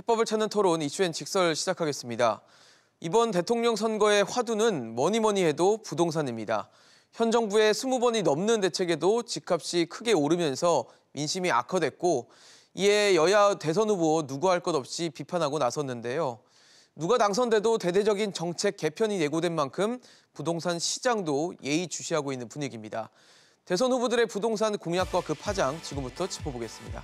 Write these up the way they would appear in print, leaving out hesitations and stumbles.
해법을 찾는 토론 이슈엔 직설 시작하겠습니다. 이번 대통령 선거의 화두는 뭐니 해도 부동산입니다. 현 정부의 20번이 넘는 대책에도 집값이 크게 오르면서 민심이 악화됐고 이에 여야 대선 후보 누구 할 것 없이 비판하고 나섰는데요. 누가 당선돼도 대대적인 정책 개편이 예고된 만큼 부동산 시장도 예의주시하고 있는 분위기입니다. 대선 후보들의 부동산 공약과 그 파장 지금부터 짚어보겠습니다.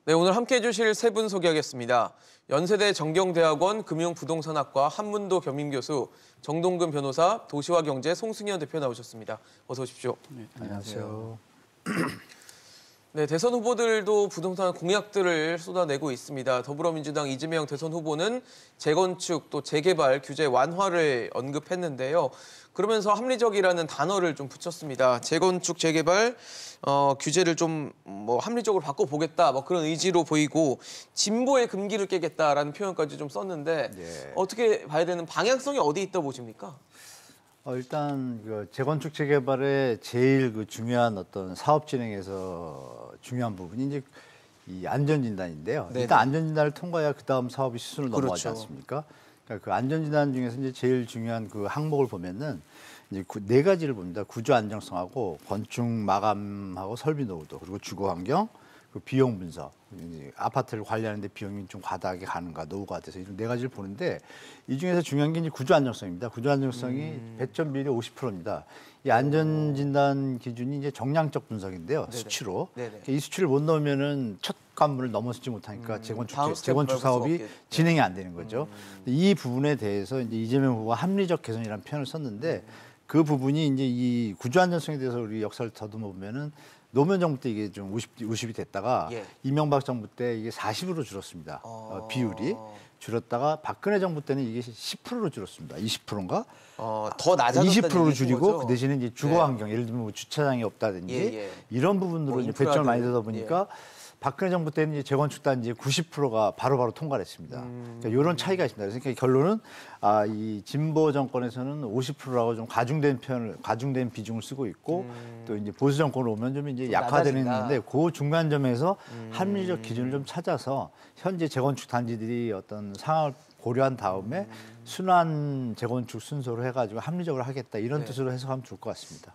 네, 오늘 함께해 주실 세 분 소개하겠습니다. 연세대 정경대학원 금융부동산학과 한문도 겸임교수, 정동근 변호사, 도시화경제 송승현 대표 나오셨습니다. 어서 오십시오. 네, 안녕하세요. 네, 대선 후보들도 부동산 공약들을 쏟아내고 있습니다. 더불어민주당 이재명 대선 후보는 재건축 또 재개발 규제 완화를 언급했는데요. 그러면서 합리적이라는 단어를 좀 붙였습니다. 재건축, 재개발 규제를 좀 합리적으로 바꿔보겠다 그런 의지로 보이고 진보의 금기를 깨겠다라는 표현까지 좀 썼는데 예. 어떻게 봐야 되는 방향성이 어디 있다 보십니까? 일단 재건축 재개발의 제일 중요한 어떤 사업 진행에서 중요한 부분이 이제 이 안전진단인데요. 네네. 일단 안전진단을 통과해야 그 다음 사업이 수순을 넘어가지 그렇죠. 않습니까? 그러니까 그 안전진단 중에서 이제 제일 중요한 그 항목을 보면은 이제 네 가지를 봅니다. 구조 안정성하고 건축 마감하고 설비 노후도 그리고 주거 환경, 그 비용 분석, 아파트를 관리하는데 비용이 좀 과다하게 가는가 노후가 돼서 이런 네 가지를 보는데 이 중에서 중요한 게 이제 구조 안정성입니다. 구조 안정성이 배점 비율이 50%입니다. 이 안전 진단 기준이 이제 정량적 분석인데요. 네네. 수치로 네네. 이 수치를 못 넣으면은 첫 관문을 넘어서지 못하니까 재건축 밟을 사업이 수 없게. 진행이 안 되는 거죠. 이 부분에 대해서 이제 이재명 후보가 합리적 개선이라는 표현을 썼는데 그 부분이 이제 이 구조 안전성에 대해서 우리 역사를 더듬어 보면은 노무현 정부 때 이게 좀 50이 됐다가 예. 이명박 정부 때 이게 40으로 줄었습니다. 비율이 줄었다가 박근혜 정부 때는 이게 10%로 줄었습니다. 20%인가? 더 낮아졌다는 20%로 얘기신 줄이고 거죠? 그 대신에 이제 주거 환경, 예를 들면 주차장이 없다든지 예. 이런 부분으로 이제 배점을 많이 되다 보니까 박근혜 정부 때는 이제 재건축 단지 90%가 바로바로 통과를 했습니다. 그러니까 이런 차이가 있습니다. 그러니까 결론은 이 진보 정권에서는 50%라고 좀 과중된 비중을 쓰고 있고 또 이제 보수 정권으로 오면 좀 이제 약화되는 있는데 그 중간점에서 합리적 기준을 좀 찾아서 현재 재건축 단지들이 어떤 상황을 고려한 다음에 순환 재건축 순서로 해가지고 합리적으로 하겠다 이런 뜻으로 해석하면 좋을 것 같습니다.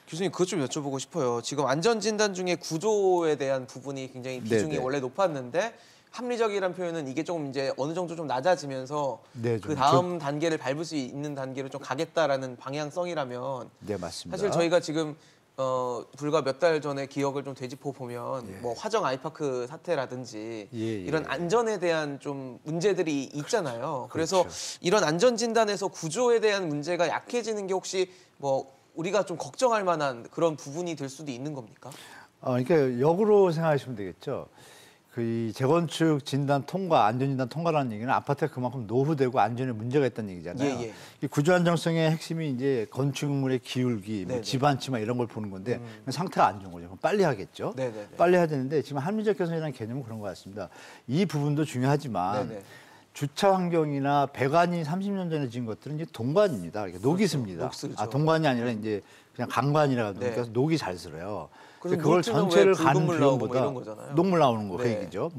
교수님 그것 좀 여쭤보고 싶어요. 지금 안전진단 중에 구조에 대한 부분이 굉장히 비중이 원래 높았는데 합리적이라는 표현은 이게 조금 이제 어느 정도 좀 낮아지면서 그 다음 단계를 밟을 수 있는 단계로 좀 가겠다라는 방향성이라면 네, 맞습니다. 사실 저희가 지금 불과 몇 달 전에 기억을 좀 되짚어 보면 뭐 화정 아이파크 사태라든지 이런 안전에 대한 좀 문제들이 있잖아요. 그래서 이런 안전 진단에서 구조에 대한 문제가 약해지는 게 혹시 우리가 좀 걱정할 만한 그런 부분이 될 수도 있는 겁니까? 그러니까 역으로 생각하시면 되겠죠. 이 재건축 진단 통과, 안전진단 통과라는 얘기는 아파트가 그만큼 노후되고 안전에 문제가 있다는 얘기잖아요. 이 구조 안정성의 핵심이 이제 건축물의 기울기, 집안치마 이런 걸 보는 건데 상태가 안 좋은 거죠. 그럼 빨리 하겠죠. 빨리 해야 되는데 지금 합리적 개선이라는 개념은 그런 것 같습니다. 이 부분도 중요하지만 주차 환경이나 배관이 30년 전에 지은 것들은 이제 동관입니다. 녹이습니다. 동관이 아니라 이제 그냥 강관이라 그러니까 녹이 잘 슬어요. 그걸 전체를 가는 비용보다 녹물 나오는 거 그 얘기죠.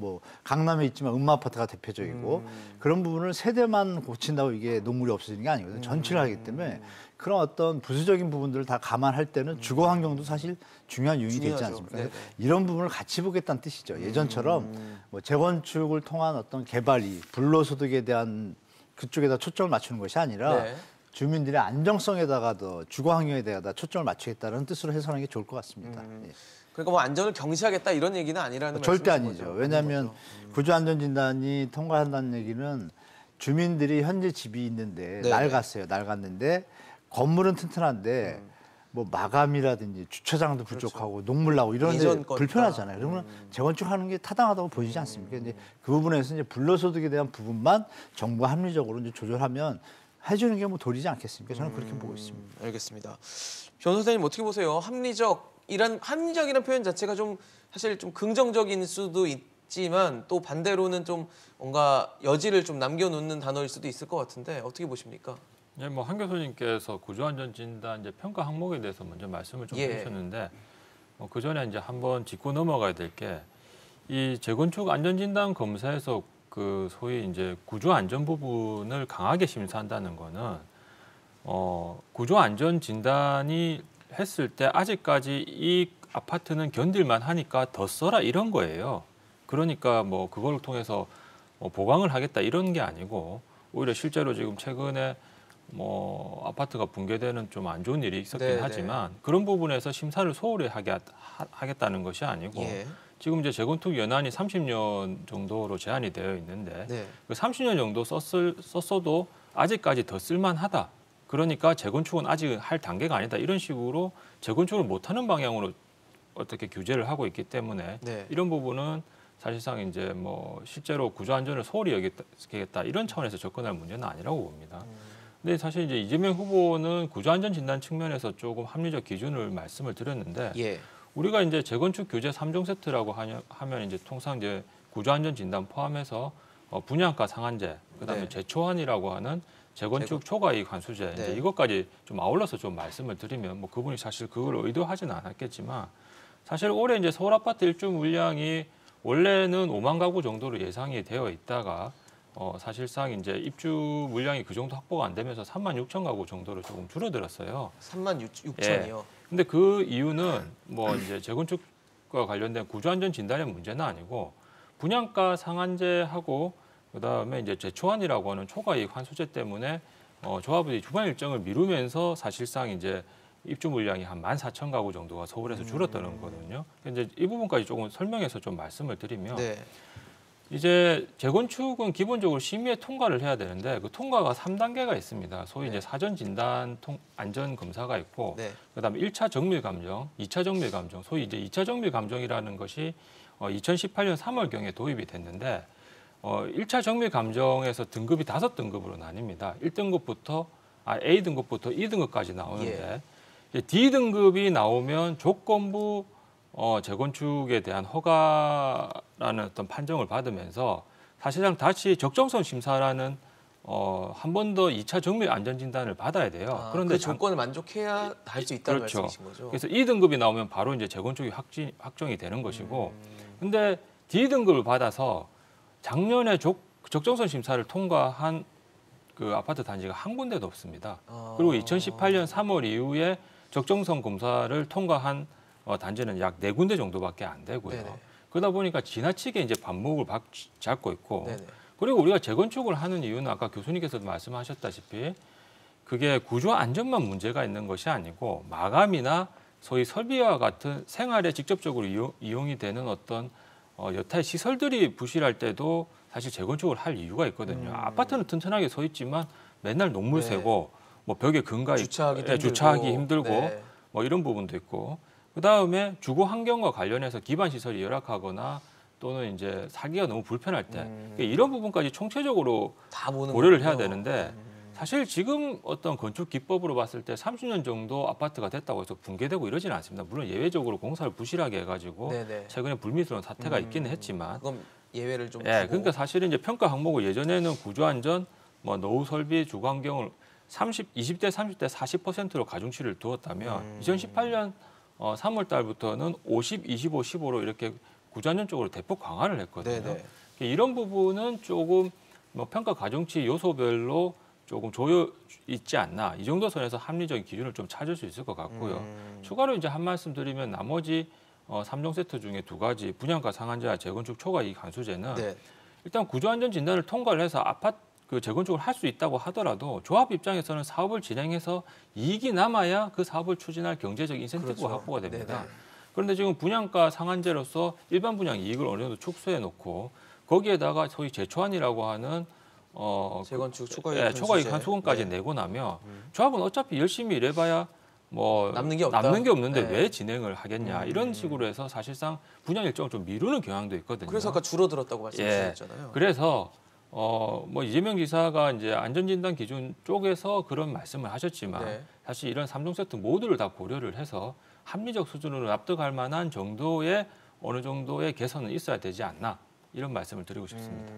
강남에 있지만 음마아파트가 대표적이고 그런 부분을 세대만 고친다고 이게 녹물이 없어지는 게 아니거든요. 전체를 하기 때문에 그런 어떤 부수적인 부분들을 다 감안할 때는 주거 환경도 사실 중요한 요인이 되지 않습니까? 이런 부분을 같이 보겠다는 뜻이죠. 예전처럼 재건축을 통한 어떤 개발이 불로소득에 대한 그쪽에다 초점을 맞추는 것이 아니라 주민들의 안정성에다가 더 주거 환경에 대하다 초점을 맞추겠다는 뜻으로 해석하는 게 좋을 것 같습니다. 그러니까 안전을 경시하겠다 이런 얘기는 아니라는 절대 아니죠. 왜냐하면 구조 안전 진단이 통과한다는 얘기는 주민들이 현재 집이 있는데 낡았어요. 낡았는데 건물은 튼튼한데 뭐 마감이라든지 주차장도 부족하고 농물 나고 이런 데 불편하잖아요. 그러면 재건축하는 게 타당하다고 보이지 않습니까? 이제 그 부분에서 이제 불로소득에 대한 부분만 정부가 합리적으로 이제 조절하면 해주는 게 뭐 도리지 않겠습니까? 저는 그렇게 보고 있습니다. 알겠습니다. 변호사님 어떻게 보세요? 합리적이라는 표현 자체가 좀 사실 좀 긍정적인 수도 있지만 또 반대로는 좀 뭔가 여지를 좀 남겨놓는 단어일 수도 있을 것 같은데 어떻게 보십니까? 예, 뭐 한 교수님께서 구조안전진단 이제 평가 항목에 대해서 먼저 말씀을 좀 해주셨는데 그 전에 이제 한번 짚고 넘어가야 될 게 이 재건축 안전진단 검사에서 그 소위 이제 구조안전 부분을 강하게 심사한다는 거는 구조안전진단이 했을 때 아직까지 이 아파트는 견딜만 하니까 더 써라 이런 거예요. 그러니까 뭐 그걸 통해서 보강을 하겠다 이런 게 아니고 오히려 실제로 지금 최근에 뭐 아파트가 붕괴되는 좀 안 좋은 일이 있었긴 하지만 그런 부분에서 심사를 소홀히 하겠다는 것이 아니고 지금 이제 재건축 연한이 30년 정도로 제한이 되어 있는데 그 30년 정도 썼어도 아직까지 더 쓸만하다. 그러니까 재건축은 아직 할 단계가 아니다. 이런 식으로 재건축을 못하는 방향으로 어떻게 규제를 하고 있기 때문에 이런 부분은 사실상 이제 뭐 실제로 구조 안전을 소홀히 여기겠다 이런 차원에서 접근할 문제는 아니라고 봅니다. 근데 사실 이제 이재명 후보는 구조 안전 진단 측면에서 조금 합리적 기준을 말씀을 드렸는데 우리가 이제 재건축 규제 3종 세트라고 하면 이제 통상 이제 구조 안전 진단 포함해서 분양가 상한제, 그다음에 재초안이라고 하는 재건축 초과이익 환수제 이제 이것까지 좀 아울러서 좀 말씀을 드리면 뭐 그분이 사실 그걸 의도하지는 않았겠지만 사실 올해 이제 서울 아파트 일주 물량이 원래는 5만 가구 정도로 예상이 되어 있다가 사실상 이제 입주 물량이 그 정도 확보가 안 되면서 3만 6천 가구 정도로 조금 줄어들었어요. 3만 6천이요. 근데 그 이유는 뭐 이제 재건축과 관련된 구조안전 진단의 문제는 아니고 분양가 상한제하고 그다음에 이제 재초안이라고 하는 초과이익 환수제 때문에 조합원이 주반 일정을 미루면서 사실상 이제 입주 물량이 한 14,000 가구 정도가 서울에서 줄었다는 거거든요. 이제 이 부분까지 조금 설명해서 좀 말씀을 드리면 이제 재건축은 기본적으로 심의에 통과를 해야 되는데 그 통과가 3단계가 있습니다. 소위 이제 사전 진단 안전 검사가 있고 그다음에 1차 정밀 감정, 2차 정밀 감정, 소위 이제 2차 정밀 감정이라는 것이 2018년 3월경에 도입이 됐는데 1차 정밀 감정에서 등급이 5등급으로 나뉩니다. 1등급부터 A등급부터 2등급까지 나오는데 D등급이 나오면 조건부 재건축에 대한 허가라는 어떤 판정을 받으면서 사실상 다시 적정성 심사라는 한 번 더 2차 정밀 안전 진단을 받아야 돼요. 그런데 그 조건을 만족해야 할 수 있다는 그렇죠. 말씀이신 거죠. 그래서 2등급이 나오면 바로 이제 재건축이 확정이 되는 것이고, 근데 D등급을 받아서 작년에 적정성 심사를 통과한 그 아파트 단지가 한 군데도 없습니다. 그리고 2018년 3월 이후에 적정성 검사를 통과한 단지는 약 4군데 정도밖에 안 되고요. 그러다 보니까 지나치게 이제 반목을 잡고 있고 그리고 우리가 재건축을 하는 이유는 아까 교수님께서도 말씀하셨다시피 그게 구조 안전만 문제가 있는 것이 아니고 마감이나 소위 설비와 같은 생활에 직접적으로 이용이 되는 어떤 여타의 시설들이 부실할 때도 사실 재건축을 할 이유가 있거든요. 아파트는 튼튼하게 서 있지만 맨날 녹물 새고 뭐 벽에 근가에 주차하기 힘들고 뭐 이런 부분도 있고 그다음에 주거 환경과 관련해서 기반 시설이 열악하거나 또는 이제 살기가 너무 불편할 때 이런 부분까지 총체적으로 다 고려를 해야 되는데 사실 지금 어떤 건축 기법으로 봤을 때 30년 정도 아파트가 됐다고 해서 붕괴되고 이러지는 않습니다. 물론 예외적으로 공사를 부실하게 해가지고 최근에 불미스러운 사태가 있기는 했지만 그건 예외를 좀 그러니까 사실은 이제 평가 항목을 예전에는 구조안전, 뭐 노후 설비, 주거 환경을 20대, 30대 40%로 가중치를 두었다면 2018년 3월 달부터는 50, 25, 15로 이렇게 구조안전 쪽으로 대폭 강화를 했거든요. 이런 부분은 조금 뭐 평가 가중치 요소별로 조금 조여 있지 않나. 이 정도 선에서 합리적인 기준을 좀 찾을 수 있을 것 같고요. 추가로 이제 한 말씀 드리면 나머지 3종 세트 중에 2가지 분양가 상한제와 재건축 초과이익 환수제는 일단 구조안전 진단을 통과를 해서 아파트 그 재건축을 할 수 있다고 하더라도 조합 입장에서는 사업을 진행해서 이익이 남아야 그 사업을 추진할 경제적 인센티브가 확보가 됩니다. 그런데 지금 분양가 상한제로서 일반 분양 이익을 어느 정도 축소해 놓고 거기에다가 소위 재초안이라고 하는 재건축 초과이익 환수금까지 내고 나면 조합은 어차피 열심히 일해봐야 뭐 남는 게 없다. 남는 게 없는데 네. 왜 진행을 하겠냐 이런 식으로 해서 사실상 분양 일정을 좀 미루는 경향도 있거든요. 그래서 아까 줄어들었다고 말씀하셨잖아요. 그래서 뭐 이재명 지사가 이제 안전진단 기준 쪽에서 그런 말씀을 하셨지만 네. 사실 이런 3종 세트 모두를 다 고려를 해서 합리적 수준으로 납득할 만한 정도의 어느 정도의 개선은 있어야 되지 않나 이런 말씀을 드리고 싶습니다.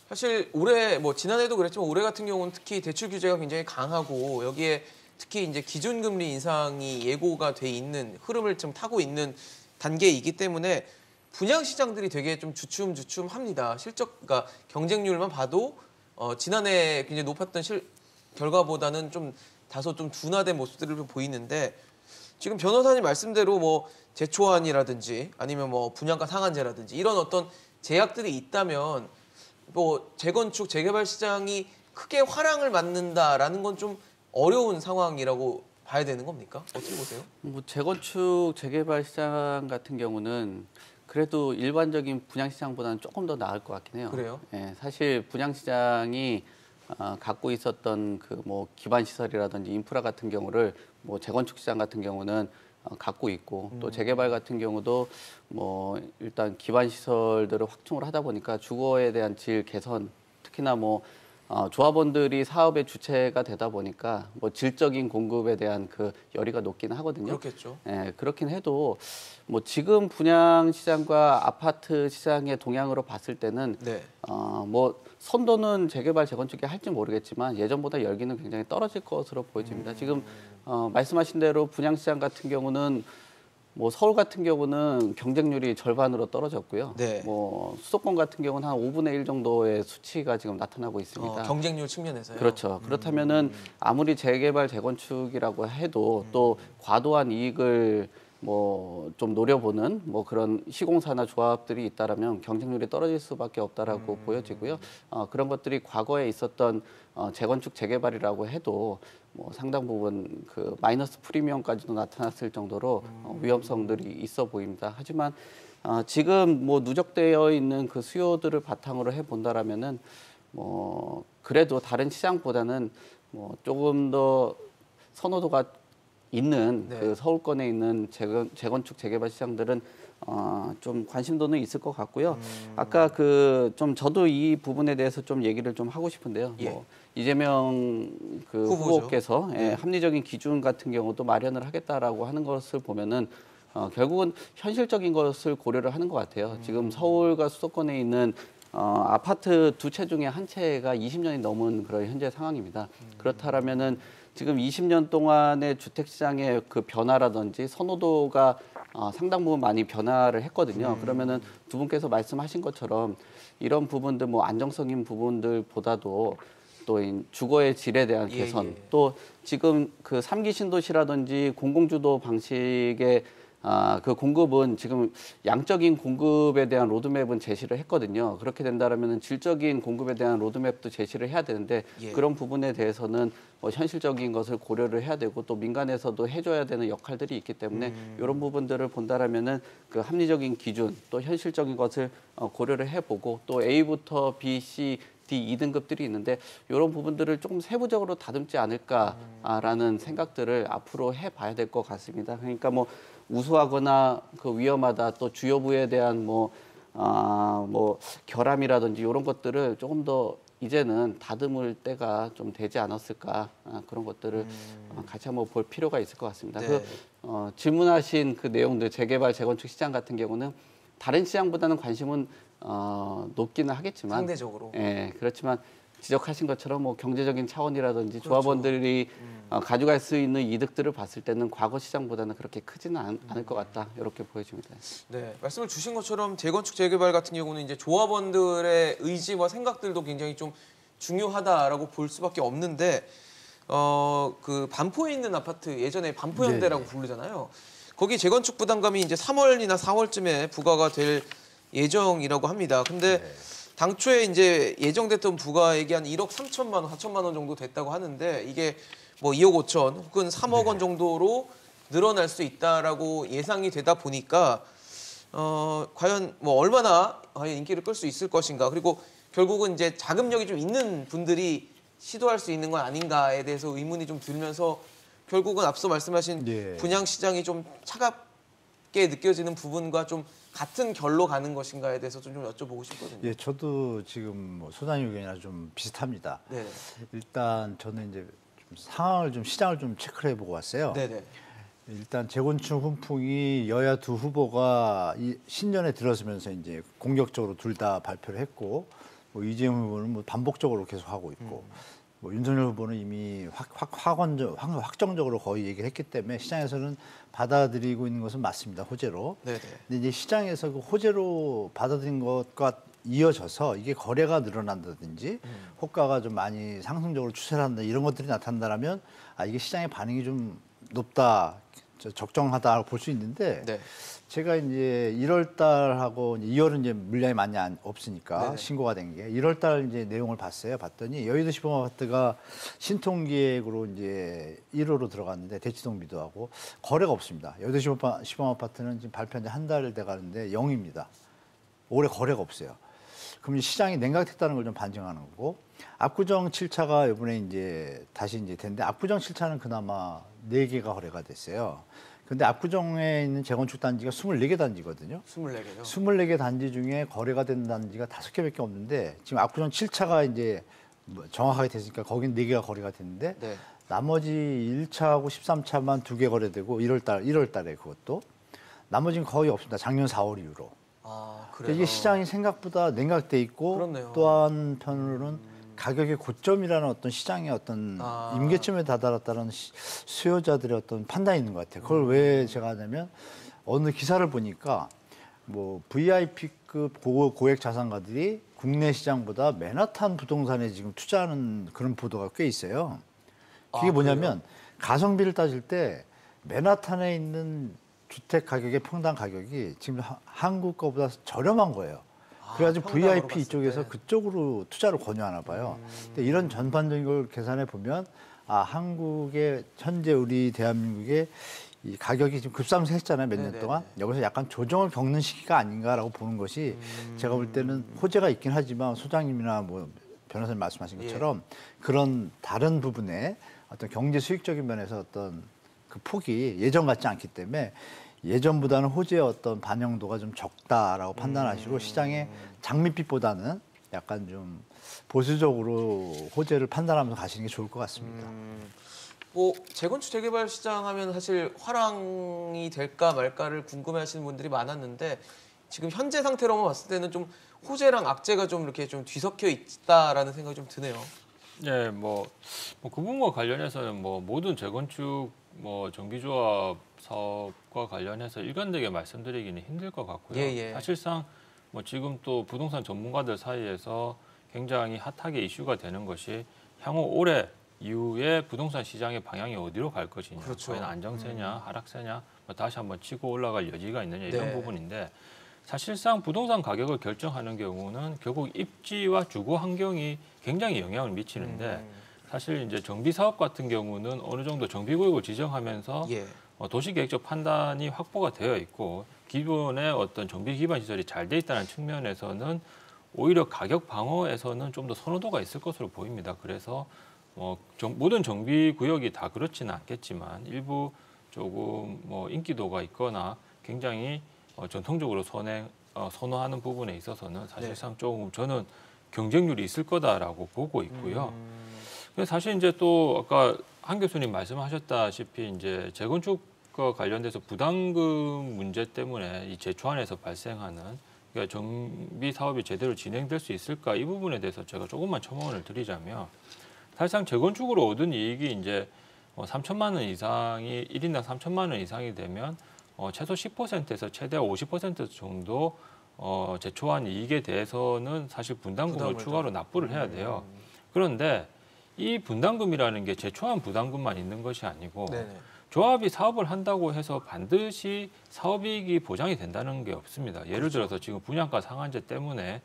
사실 올해 뭐 지난해도 그랬지만 올해 같은 경우는 특히 대출 규제가 굉장히 강하고 여기에 특히 이제 기준금리 인상이 예고가 돼 있는 흐름을 좀 타고 있는 단계이기 때문에 분양 시장들이 되게 좀 주춤주춤합니다. 그러니까 경쟁률만 봐도 지난해 굉장히 높았던 결과보다는 좀 다소 좀 둔화된 모습들을 보이는데 지금 변호사님 말씀대로 뭐 재초안이라든지 아니면 뭐 분양가 상한제라든지 이런 어떤 제약들이 있다면 뭐 재건축 재개발 시장이 크게 화랑을 맞는다라는 건 좀 어려운 상황이라고 봐야 되는 겁니까? 어떻게 보세요? 뭐 재건축 재개발 시장 같은 경우는 그래도 일반적인 분양 시장보다는 조금 더 나을 것 같긴 해요. 그래요? 예, 사실 분양 시장이 갖고 있었던 그 뭐 기반 시설이라든지 인프라 같은 경우를 뭐 재건축 시장 같은 경우는 갖고 있고 또 재개발 같은 경우도 뭐 일단 기반 시설들을 확충을 하다 보니까 주거에 대한 질 개선 특히나 뭐 조합원들이 사업의 주체가 되다 보니까 뭐 질적인 공급에 대한 그 열의가 높기는 하거든요. 그렇겠죠. 예, 그렇긴 해도 뭐 지금 분양 시장과 아파트 시장의 동향으로 봤을 때는 네. 뭐 선도는 재개발 재건축이 할지 모르겠지만 예전보다 열기는 굉장히 떨어질 것으로 보여집니다. 지금 말씀하신 대로 분양 시장 같은 경우는 뭐 서울 같은 경우는 경쟁률이 절반으로 떨어졌고요. 네. 뭐 수도권 같은 경우는 한 5분의 1 정도의 수치가 지금 나타나고 있습니다. 경쟁률 측면에서요. 그렇죠. 그렇다면은 아무리 재개발 재건축이라고 해도 또 과도한 이익을 뭐 좀 노려보는 뭐 그런 시공사나 조합들이 있다라면 경쟁률이 떨어질 수밖에 없다라고 보여지고요. 그런 것들이 과거에 있었던 재건축 재개발이라고 해도 뭐 상당 부분 그 마이너스 프리미엄까지도 나타났을 정도로 위험성들이 있어 보입니다. 하지만 지금 뭐 누적되어 있는 그 수요들을 바탕으로 해 본다라면은 뭐 그래도 다른 시장보다는 뭐 조금 더 선호도가 있는 네. 그 서울권에 있는 재건축 재개발 시장들은 좀 관심도는 있을 것 같고요. 아까 그 좀 저도 이 부분에 대해서 좀 얘기를 좀 하고 싶은데요. 예. 뭐 이재명 그 후보죠. 후보께서 합리적인 기준 같은 경우도 마련을 하겠다라고 하는 것을 보면은 결국은 현실적인 것을 고려를 하는 것 같아요. 지금 서울과 수도권에 있는 아파트 두 채 중에 한 채가 20년이 넘은 그런 현재 상황입니다. 그렇다라면은 지금 20년 동안의 주택 시장의 그 변화라든지 선호도가 상당 부분 많이 변화를 했거든요. 그러면은 두 분께서 말씀하신 것처럼 이런 부분들 뭐 안정성인 부분들보다도 또 주거의 질에 대한 개선, 또 지금 그 3기 신도시라든지 공공주도 방식의 그 공급은 지금 양적인 공급에 대한 로드맵은 제시를 했거든요. 그렇게 된다면 질적인 공급에 대한 로드맵도 제시를 해야 되는데 그런 부분에 대해서는 뭐 현실적인 것을 고려를 해야 되고 또 민간에서도 해줘야 되는 역할들이 있기 때문에 이런 부분들을 본다라면은 그 합리적인 기준 또 현실적인 것을 고려를 해보고 또 A부터 B, C, D 2등급들이 있는데 이런 부분들을 조금 세부적으로 다듬지 않을까라는 생각들을 앞으로 해봐야 될 것 같습니다. 그러니까 뭐 우수하거나 그 위험하다 또 주요부에 대한 뭐 결함이라든지 이런 것들을 조금 더 이제는 다듬을 때가 좀 되지 않았을까 그런 것들을 같이 한번 볼 필요가 있을 것 같습니다. 네. 그 질문하신 그 내용들 재개발 재건축 시장 같은 경우는 다른 시장보다는 관심은 높기는 하겠지만 상대적으로. 예, 그렇지만 지적하신 것처럼 뭐 경제적인 차원이라든지 조합원들이 가져갈 수 있는 이득들을 봤을 때는 과거 시장보다는 그렇게 크지는 않을 것 같다 이렇게 보여집니다. 네, 말씀을 주신 것처럼 재건축 재개발 같은 경우는 이제 조합원들의 의지와 생각들도 굉장히 좀 중요하다라고 볼 수밖에 없는데 그 반포에 있는 아파트 예전에 반포현대라고 부르잖아요. 거기 재건축 부담금이 이제 3월이나 4월쯤에 부과가 될 예정이라고 합니다. 근데 당초에 이제 예정됐던 부가액이 한 1억 3천만 원, 4천만 원 정도 됐다고 하는데 이게 뭐 2억 5천 혹은 3억 원 정도로 늘어날 수 있다라고 예상이 되다 보니까 과연 뭐 얼마나 인기를 끌 수 있을 것인가 그리고 결국은 이제 자금력이 좀 있는 분들이 시도할 수 있는 건 아닌가에 대해서 의문이 좀 들면서 결국은 앞서 말씀하신 예. 분양 시장이 좀 차갑게 느껴지는 부분과 좀 같은 결로 가는 것인가에 대해서 좀 여쭤보고 싶거든요. 예, 저도 지금 뭐 소장님 의견이랑 좀 비슷합니다. 네. 일단 저는 이제 좀 상황을 좀 시장을 좀 체크를 해보고 왔어요. 네네. 일단 재건축 훈풍이 여야 두 후보가 이 신년에 들어서면서 이제 공격적으로 둘 다 발표를 했고, 뭐 이재용 후보는 뭐 반복적으로 계속 하고 있고, 뭐 윤석열 후보는 이미 확정적으로 거의 얘기를 했기 때문에 시장에서는 받아들이고 있는 것은 맞습니다. 호재로. 네네. 근데 이제 시장에서 그 호재로 받아들인 것과 이어져서 이게 거래가 늘어난다든지 호가가 좀 많이 상승적으로 추세를 한다 이런 것들이 나타난다면 아 이게 시장의 반응이 좀 높다, 적정하다 볼 수 있는데 네. 제가 이제 1월 달하고 2월은 이제 물량이 많이 없으니까 네네. 신고가 된 게 1월 달 이제 내용을 봤어요. 봤더니 여의도 시범 아파트가 신통기획으로 이제 1호로 들어갔는데 대치동 미도하고 거래가 없습니다. 여의도 시범 아파트는 지금 발표한 지 한 달 돼 가는데 0입니다. 올해 거래가 없어요. 그럼 시장이 냉각됐다는 걸 좀 반증하는 거고, 압구정 7차가 이번에 이제 다시 이제 됐는데 압구정 7차는 그나마 4개가 거래가 됐어요. 근데 압구정에 있는 재건축 단지가 24개 단지거든요. 24개요. 24개 단지 중에 거래가 된 단지가 5개밖에 없는데 지금 압구정 7차가 이제 정확하게 됐으니까 거긴 4개가 거래가 됐는데 네. 나머지 1차하고 13차만 2개 거래되고 1월 달에 그것도 나머지는 거의 없습니다. 작년 4월 이후로. 아, 그래요. 그러니까 이게 시장이 생각보다 냉각돼 있고 그렇네요. 또 한편으로는 가격의 고점이라는 어떤 시장의 어떤 임계점에 다다랐다는 수요자들의 어떤 판단이 있는 것 같아요. 그걸 왜 제가 하냐면 어느 기사를 보니까 뭐 VIP급 고액 자산가들이 국내 시장보다 맨하탄 부동산에 지금 투자하는 그런 보도가 꽤 있어요. 그게 뭐냐면 가성비를 따질 때 맨하탄에 있는 주택 가격의 평당 가격이 지금 한국 거보다 저렴한 거예요. 그래가지고 VIP 이쪽에서 그쪽으로 투자를 권유하나 봐요. 근데 이런 전반적인 걸 계산해 보면 아 한국의 현재 우리 대한민국의 이 가격이 지금 급상승했잖아요 몇 년 동안. 여기서 약간 조정을 겪는 시기가 아닌가라고 보는 것이 제가 볼 때는 호재가 있긴 하지만 소장님이나 뭐 변호사님 말씀하신 것처럼 그런 다른 부분에 어떤 경제 수익적인 면에서 어떤 그 폭이 예전 같지 않기 때문에 예전보다는 호재의 어떤 반영도가 좀 적다라고 판단하시고 시장의 장밋빛보다는 약간 좀 보수적으로 호재를 판단하면서 가시는 게 좋을 것 같습니다. 뭐 재건축 재개발 시장 하면 사실 화랑이 될까 말까를 궁금해하시는 분들이 많았는데 지금 현재 상태로만 봤을 때는 좀 호재랑 악재가 좀 이렇게 좀 뒤섞여 있다라는 생각이 좀 드네요. 네, 뭐 그 부분과 관련해서는 뭐 모든 재건축 뭐 정비조합 사업과 관련해서 일관되게 말씀드리기는 힘들 것 같고요. 예. 사실상 뭐 지금 또 부동산 전문가들 사이에서 굉장히 핫하게 이슈가 되는 것이 향후 올해 이후에 부동산 시장의 방향이 어디로 갈 것이냐, 그렇죠. 과연 안정세냐, 하락세냐, 뭐 다시 한번 치고 올라갈 여지가 있느냐 이런 부분인데 사실상 부동산 가격을 결정하는 경우는 결국 입지와 주거 환경이 굉장히 영향을 미치는데 사실 이제 정비 사업 같은 경우는 어느 정도 정비구역을 지정하면서 도시계획적 판단이 확보가 되어 있고 기존의 어떤 정비 기반 시설이 잘 돼 있다는 측면에서는 오히려 가격 방어에서는 좀 더 선호도가 있을 것으로 보입니다. 그래서 모든 정비구역이 다 그렇지는 않겠지만 일부 조금 뭐 인기도가 있거나 굉장히 전통적으로 선호하는 부분에 있어서는 사실상 조금 저는 경쟁률이 있을 거다라고 보고 있고요. 사실 이제 또 아까 한 교수님 말씀하셨다시피 이제 재건축과 관련돼서 부담금 문제 때문에 이 제초안에서 발생하는 그러니까 정비 사업이 제대로 진행될 수 있을까 이 부분에 대해서 제가 조금만 첨언을 드리자면 사실상 재건축으로 얻은 이익이 이제 3천만 원 이상이 1인당 3천만 원 이상이 되면 최소 10%에서 최대 50% 정도 제초한 이익에 대해서는 사실 분담금을 추가로 납부를 해야 돼요. 그런데 이 분담금이라는 게 제초한 부담금만 있는 것이 아니고 조합이 사업을 한다고 해서 반드시 사업이익이 보장이 된다는 게 없습니다. 예를 들어서 지금 분양가 상한제 때문에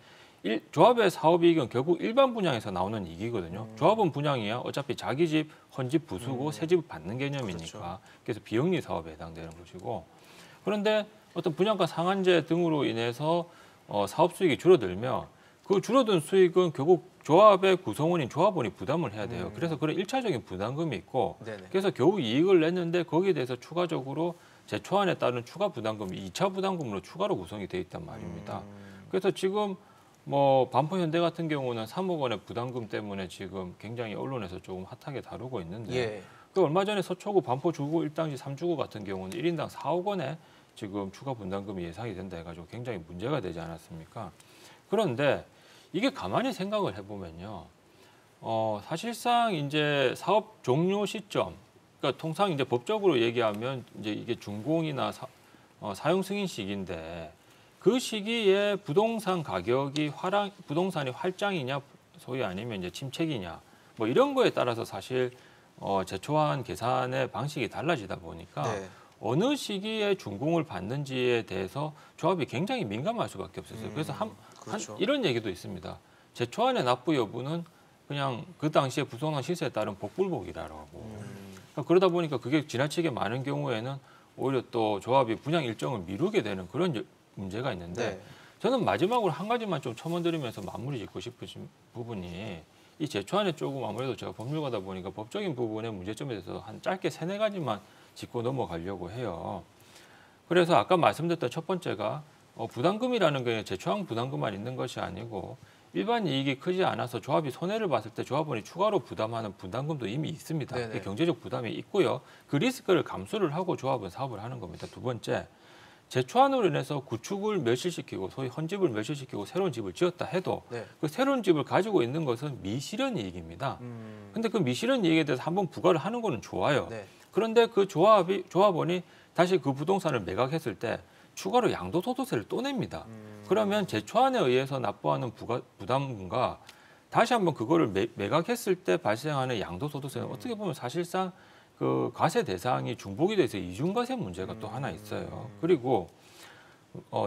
조합의 사업이익은 결국 일반 분양에서 나오는 이익이거든요. 조합은 분양이야 어차피 자기 집 헌집 부수고 새 집을 받는 개념이니까 그래서 비영리 사업에 해당되는 것이고 그런데 어떤 분양가 상한제 등으로 인해서 사업 수익이 줄어들면 그 줄어든 수익은 결국 조합의 구성원인 조합원이 부담을 해야 돼요. 그래서 그런 1차적인 부담금이 있고 네네. 그래서 겨우 이익을 냈는데 거기에 대해서 추가적으로 재초안에 따른 추가 부담금이 2차 부담금으로 추가로 구성이 돼 있단 말입니다. 그래서 지금 뭐 반포현대 같은 경우는 3억 원의 부담금 때문에 지금 굉장히 언론에서 조금 핫하게 다루고 있는데 예. 그 얼마 전에 서초구 반포 주구 1당지 3주구 같은 경우는 1인당 4억 원의 지금 추가 분담금이 예상이 된다 해가지고 굉장히 문제가 되지 않았습니까? 그런데 이게 가만히 생각을 해보면요, 사실상 이제 사업 종료 시점, 그러니까 통상 이제 법적으로 얘기하면 이제 이게 준공이나 사용 승인 시기인데 그 시기에 부동산 가격이 부동산이 활장이냐, 소위 아니면 이제 침체기냐, 뭐 이런 거에 따라서 사실 제초안 계산의 방식이 달라지다 보니까 네. 어느 시기에 준공을 받는지에 대해서 조합이 굉장히 민감할 수밖에 없었어요. 그래서 그렇죠. 이런 얘기도 있습니다. 제초안의 납부 여부는 그냥 그 당시에 부동산 시세에 따른 복불복이라고. 그러다 보니까 그게 지나치게 많은 경우에는 오히려 또 조합이 분양 일정을 미루게 되는 그런 문제가 있는데 네. 저는 마지막으로 한 가지만 좀 첨언드리면서 마무리 짓고 싶은 부분이 이 제초안에 조금 아무래도 제가 법률가다 보니까 법적인 부분의 문제점에 대해서 한 짧게 3-4가지만 짚고 넘어가려고 해요. 그래서 아까 말씀드렸던 첫 번째가 부담금이라는 게 제초안 부담금만 있는 것이 아니고 일반 이익이 크지 않아서 조합이 손해를 봤을 때 조합원이 추가로 부담하는 부담금도 이미 있습니다. 네네. 경제적 부담이 있고요. 그 리스크를 감수를 하고 조합은 사업을 하는 겁니다. 두 번째, 제초안으로 인해서 구축을 멸실시키고 소위 헌집을 멸실시키고 새로운 집을 지었다 해도 네. 그 새로운 집을 가지고 있는 것은 미실현 이익입니다. 근데 그 미실현 이익에 대해서 한번 부과를 하는 거는 좋아요. 네. 그런데 그 조합원이 다시 그 부동산을 매각했을 때 추가로 양도소득세를 또 냅니다. 그러면 제초안에 의해서 납부하는 부담금과 다시 한번 그거를 매각했을 때 발생하는 양도소득세는 어떻게 보면 사실상 그 과세 대상이 중복이 돼서 이중과세 문제가 또 하나 있어요. 그리고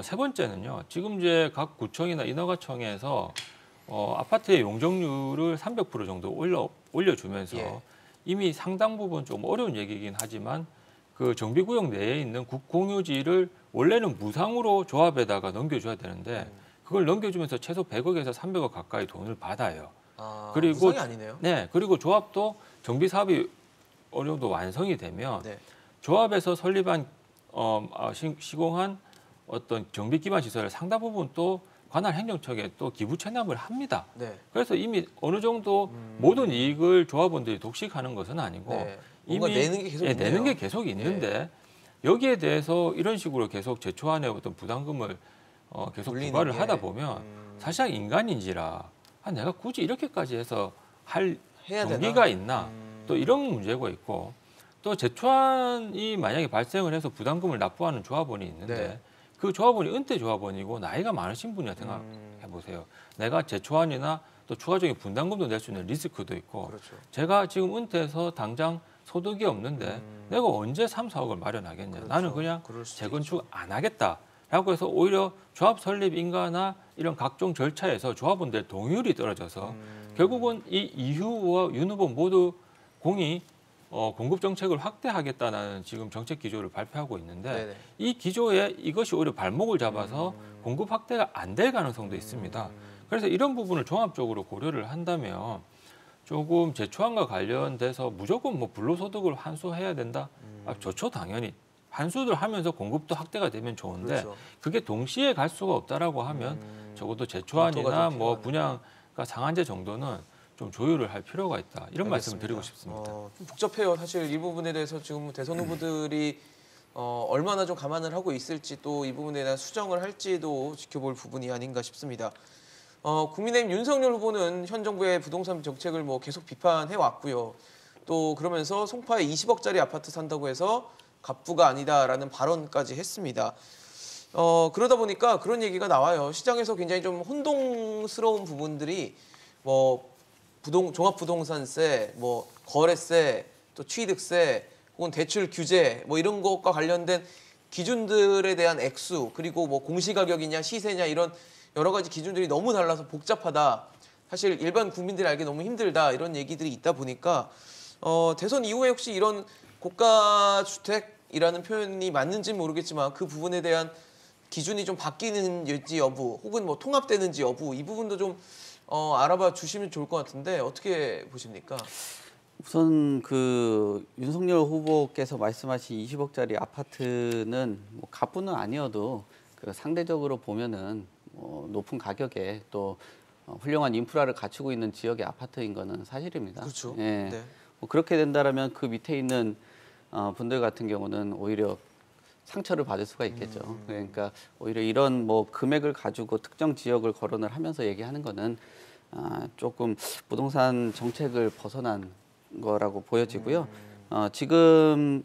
세 번째는요. 지금 이제 각 구청이나 인허가청에서 아파트의 용적률을 300% 정도 올려주면서 예. 이미 상당 부분 좀 어려운 얘기이긴 하지만 그 정비구역 내에 있는 국공유지를 원래는 무상으로 조합에다가 넘겨줘야 되는데 그걸 넘겨주면서 최소 100억에서 300억 가까이 돈을 받아요. 그리고 무상이 아니네요. 네, 그리고 조합도 정비 사업이 어느 정도 완성이 되면 네. 조합에서 설립한 시공한 어떤 정비 기반 시설을 상당 부분 또 관할 행정처에 또 기부 체납을 합니다. 네. 그래서 이미 어느 정도 모든 이익을 조합원들이 독식하는 것은 아니고 네. 뭔가 내는 게 계속 있네요. 내는 게 계속 있는데 여기에 대해서 이런 식으로 계속 제초안의 어떤 부담금을 계속 부과를 게. 하다 보면 사실상 인간인지라 내가 굳이 이렇게까지 해서 해야 동기가 되나? 있나 또 이런 문제가 있고 또 제초안이 만약에 발생을 해서 부담금을 납부하는 조합원이 있는데 네. 그 조합원이 은퇴 조합원이고 나이가 많으신 분이라 생각해 보세요. 내가 제초안이나 또 추가적인 분담금도 낼 수 있는 리스크도 있고 그렇죠. 제가 지금 은퇴해서 당장 소득이 없는데 내가 언제 3, 4억을 마련하겠냐. 그렇죠. 나는 그냥 그럴 수도 재건축 안 하겠다라고 해서 오히려 조합 설립 인가나 이런 각종 절차에서 조합원들의 동의율이 떨어져서 결국은 이 이후와 윤 후보 모두 공이 공급 정책을 확대하겠다는 지금 정책 기조를 발표하고 있는데 네네. 이 기조에 이것이 오히려 발목을 잡아서 공급 확대가 안 될 가능성도 있습니다. 그래서 이런 부분을 종합적으로 고려를 한다면 조금 제초안과 관련돼서 무조건 뭐 불로소득을 환수해야 된다? 좋죠, 당연히. 환수를 하면서 공급도 확대가 되면 좋은데 그렇죠. 그게 동시에 갈 수가 없다라고 하면 적어도 제초안이나 뭐 분양가 상한제 정도는 좀 조율을 할 필요가 있다. 이런 말씀을 드리고 싶습니다. 좀 복잡해요. 사실 이 부분에 대해서 지금 대선 후보들이 얼마나 좀 감안을 하고 있을지 또 이 부분에 대한 수정을 할지도 지켜볼 부분이 아닌가 싶습니다. 국민의힘 윤석열 후보는 현 정부의 부동산 정책을 뭐 계속 비판해 왔고요. 또 그러면서 송파에 20억짜리 아파트 산다고 해서 갑부가 아니다라는 발언까지 했습니다. 그러다 보니까 그런 얘기가 나와요. 시장에서 굉장히 좀 혼동스러운 부분들이 뭐 종합부동산세, 뭐 거래세, 또 취득세, 혹은 대출 규제 뭐 이런 것과 관련된 기준들에 대한 액수 그리고 뭐 공시가격이냐 시세냐 이런 여러 가지 기준들이 너무 달라서 복잡하다. 사실 일반 국민들이 알기 너무 힘들다 이런 얘기들이 있다 보니까 대선 이후에 혹시 이런 고가주택이라는 표현이 맞는지는 모르겠지만 그 부분에 대한 기준이 좀 바뀌는지 여부 혹은 뭐 통합되는지 여부 이 부분도 좀 알아봐 주시면 좋을 것 같은데 어떻게 보십니까? 우선 그 윤석열 후보께서 말씀하신 20억짜리 아파트는 뭐 가뿐은 아니어도 그 상대적으로 보면은 높은 가격에 또 훌륭한 인프라를 갖추고 있는 지역의 아파트인 거는 사실입니다. 그렇죠. 예. 네. 뭐 그렇게 된다라면 그 밑에 있는 분들 같은 경우는 오히려 상처를 받을 수가 있겠죠. 그러니까 오히려 이런 뭐 금액을 가지고 특정 지역을 거론을 하면서 얘기하는 거는 조금 부동산 정책을 벗어난 거라고 보여지고요. 지금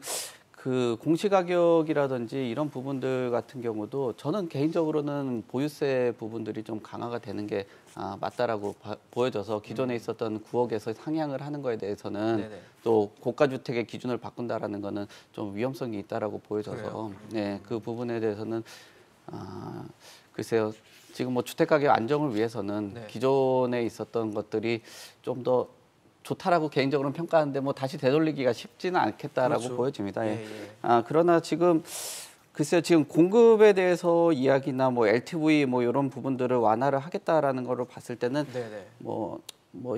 그 공시가격이라든지 이런 부분들 같은 경우도 저는 개인적으로는 보유세 부분들이 좀 강화가 되는 게 맞다라고 보여져서 기존에 있었던 9억에서 상향을 하는 거에 대해서는 네네. 또 고가주택의 기준을 바꾼다라는 거는 좀 위험성이 있다라고 보여져서 네, 그 부분에 대해서는 글쎄요. 지금 뭐 주택가격 안정을 위해서는 네. 기존에 있었던 것들이 좀 더 좋다라고 개인적으로는 평가하는데 뭐 다시 되돌리기가 쉽지는 않겠다라고 그렇죠. 보여집니다. 예. 예, 예. 그러나 지금 글쎄요, 지금 공급에 대해서 이야기나 뭐 LTV 뭐 이런 부분들을 완화를 하겠다라는 거를 봤을 때는 네네. 뭐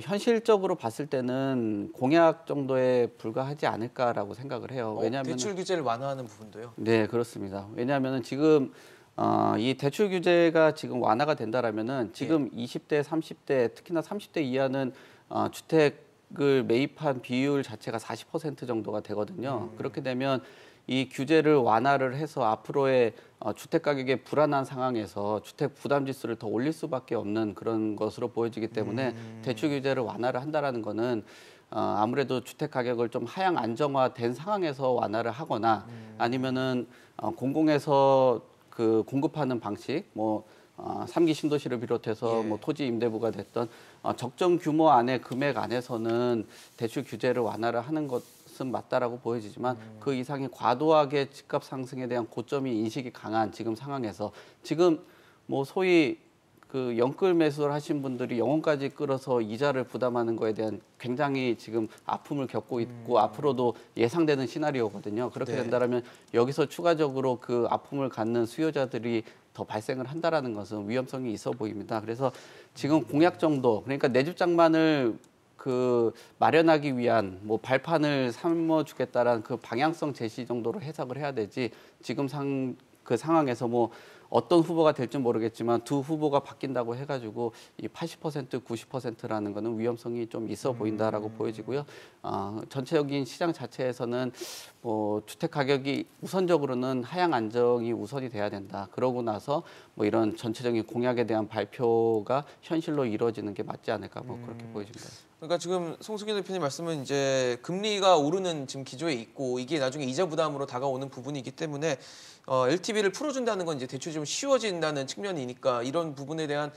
현실적으로 봤을 때는 공약 정도에 불과하지 않을까라고 생각을 해요. 왜냐하면 대출 규제를 완화하는 부분도요. 네, 그렇습니다. 왜냐하면은 지금 이 대출 규제가 지금 완화가 된다라면은 지금 20대, 30대, 특히나 30대 이하는 주택을 매입한 비율 자체가 40% 정도가 되거든요. 그렇게 되면 이 규제를 완화를 해서 앞으로의 주택 가격의 불안한 상황에서 주택 부담 지수를 더 올릴 수밖에 없는 그런 것으로 보여지기 때문에 대출 규제를 완화를 한다라는 거는 아무래도 주택 가격을 좀 하향 안정화된 상황에서 완화를 하거나 아니면은 공공에서 그 공급하는 방식, 뭐 3기 신도시를 비롯해서 예. 뭐 토지 임대부가 됐던 적정 규모 안에 금액 안에서는 대출 규제를 완화를 하는 것은 맞다라고 보여지지만 그 이상의 과도하게 집값 상승에 대한 고점이 인식이 강한 지금 상황에서 지금 뭐 소위 그 영끌 매수를 하신 분들이 영혼까지 끌어서 이자를 부담하는 거에 대한 굉장히 지금 아픔을 겪고 있고 앞으로도 예상되는 시나리오거든요. 그렇게 네. 된다면 여기서 추가적으로 그 아픔을 갖는 수요자들이 더 발생을 한다라는 것은 위험성이 있어 보입니다. 그래서 지금 공약 정도, 그러니까 내 집 장만을 그 마련하기 위한 뭐 발판을 삼아주겠다라는 그 방향성 제시 정도로 해석을 해야 되지 지금 그 상황에서 뭐 어떤 후보가 될지 모르겠지만 두 후보가 바뀐다고 해가지고 이 80%, 90%라는 거는 위험성이 좀 있어 보인다라고 보여지고요. 전체적인 시장 자체에서는 뭐 주택 가격이 우선적으로는 하향 안정이 우선이 돼야 된다. 그러고 나서 뭐 이런 전체적인 공약에 대한 발표가 현실로 이루어지는 게 맞지 않을까 뭐 그렇게 보여집니다. 그러니까 지금 송승길 대표님 말씀은 이제 금리가 오르는 지금 기조에 있고 이게 나중에 이자 부담으로 다가오는 부분이기 때문에 LTV를 풀어준다는 건 이제 대출이 좀 쉬워진다는 측면이니까 이런 부분에 대한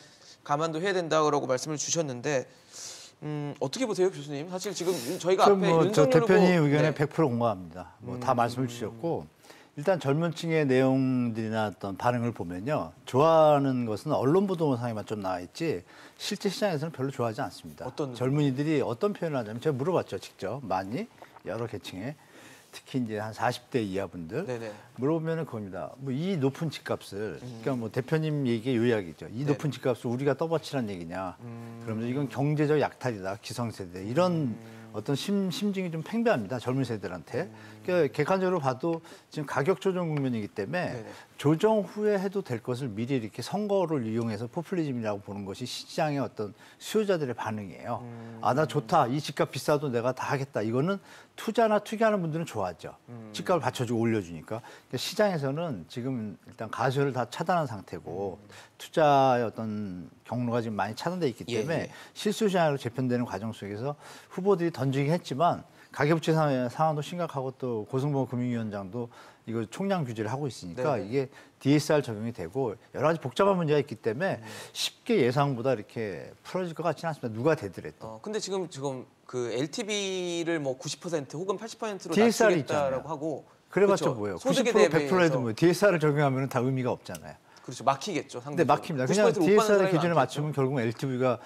감안도 해야 된다고 말씀을 주셨는데 어떻게 보세요, 교수님? 사실 지금 저희가 앞에 저 윤석열 대표님 후보 의견에 네. 100% 공감합니다. 뭐 다 말씀을 주셨고 일단 젊은 층의 내용들이나 어떤 반응을 보면요. 좋아하는 것은 언론 보도상에만 좀 나와 있지 실제 시장에서는 별로 좋아하지 않습니다. 젊은이들이 어떤 표현을 하냐면 제가 물어봤죠. 직접 많이 여러 계층에 특히 이제 한 40대 이하 분들 물어보면은 그겁니다. 뭐 이 높은 집값을 그러니까 뭐 대표님 얘기의 요약이죠. 이 높은 집값을 우리가 떠받치란 얘기냐. 그러면서 이건 경제적 약탈이다. 기성세대 이런 어떤 심증이 좀 팽배합니다. 젊은 세대들한테. 그러니까 객관적으로 봐도 지금 가격 조정 국면이기 때문에 조정 후에 해도 될 것을 미리 이렇게 선거를 이용해서 포퓰리즘이라고 보는 것이 시장의 어떤 수요자들의 반응이에요. 나 좋다. 이 집값 비싸도 내가 다 하겠다. 이거는 투자나 투기하는 분들은 좋아하죠. 집값을 받쳐주고 올려주니까. 그러니까 시장에서는 지금 일단 가수를 다 차단한 상태고 투자의 어떤 경로가 지금 많이 차단돼 있기 때문에 실수 시장으로 재편되는 과정 속에서 후보들이 던지긴 했지만 가계부채 상황도 심각하고 또 고승범 금융위원장도 이거 총량 규제를 하고 있으니까 이게 DSR 적용이 되고 여러 가지 복잡한 문제가 있기 때문에 쉽게 예상보다 이렇게 풀어질 것 같지는 않습니다. 누가 되더라도. 근데 지금 그 LTV를 뭐 90% 혹은 80%로 DSR이 낮추겠다라고 하고 그래봤자 그렇죠. 뭐예요? 소득에 90% 대해 100% 해도 뭐 DSR을 적용하면 다 의미가 없잖아요. 그렇죠. 막히겠죠. 근데 막힙니다. 그냥 DSR 기준에 맞추면 결국 LTV가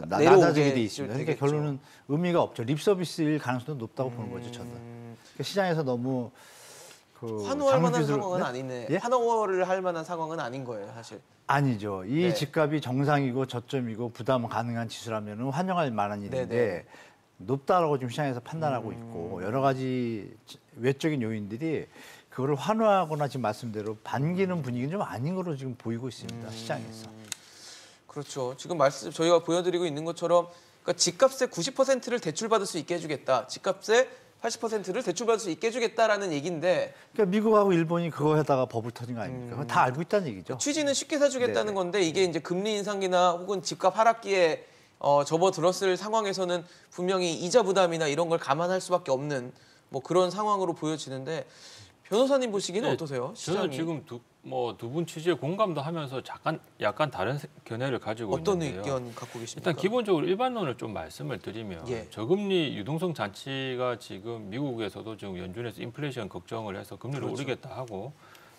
낮아지게 돼 있습니다. 그러니까 결론은 의미가 없죠. 립 서비스일 가능성도 높다고 보는 거죠, 저는. 그러니까 시장에서 너무 환호할 만한 장기주택- 상황은 네? 아니네. 예? 환호를 할 만한 상황은 아닌 거예요, 사실. 아니죠. 이 네. 집값이 정상이고 저점이고 부담 가능한 지수라면 환영할 만한 일인데 네네. 높다라고 지금 시장에서 판단하고 있고 여러 가지 외적인 요인들이 그거를 환호하거나 지금 말씀대로 반기는 분위기는 좀 아닌 걸로 지금 보이고 있습니다. 시장에서. 그렇죠. 지금 저희가 보여드리고 있는 것처럼 그러니까 집값의 90%를 대출받을 수 있게 해주겠다. 집값의 80%를 대출받을 수 있게 해주겠다라는 얘기인데 그러니까 미국하고 일본이 그거 하다가 버블 터진 거 아닙니까? 그거 다 알고 있다는 얘기죠. 취지는 쉽게 사주겠다는 네네. 건데 이게 이제 금리 인상이나 혹은 집값 하락기에 접어들었을 상황에서는 분명히 이자 부담이나 이런 걸 감안할 수밖에 없는 뭐 그런 상황으로 보여지는데 변호사님 보시기에는 네, 어떠세요? 저는 시장이 지금 두 분 취지에 공감도 하면서 약간 다른 견해를 가지고 어떤 있는데요. 의견 갖고 계십니까? 일단 기본적으로 일반론을 좀 말씀을 드리면 예. 저금리 유동성 잔치가 지금 미국에서도 지금 연준에서 인플레이션 걱정을 해서 금리를 그렇죠. 오르겠다 하고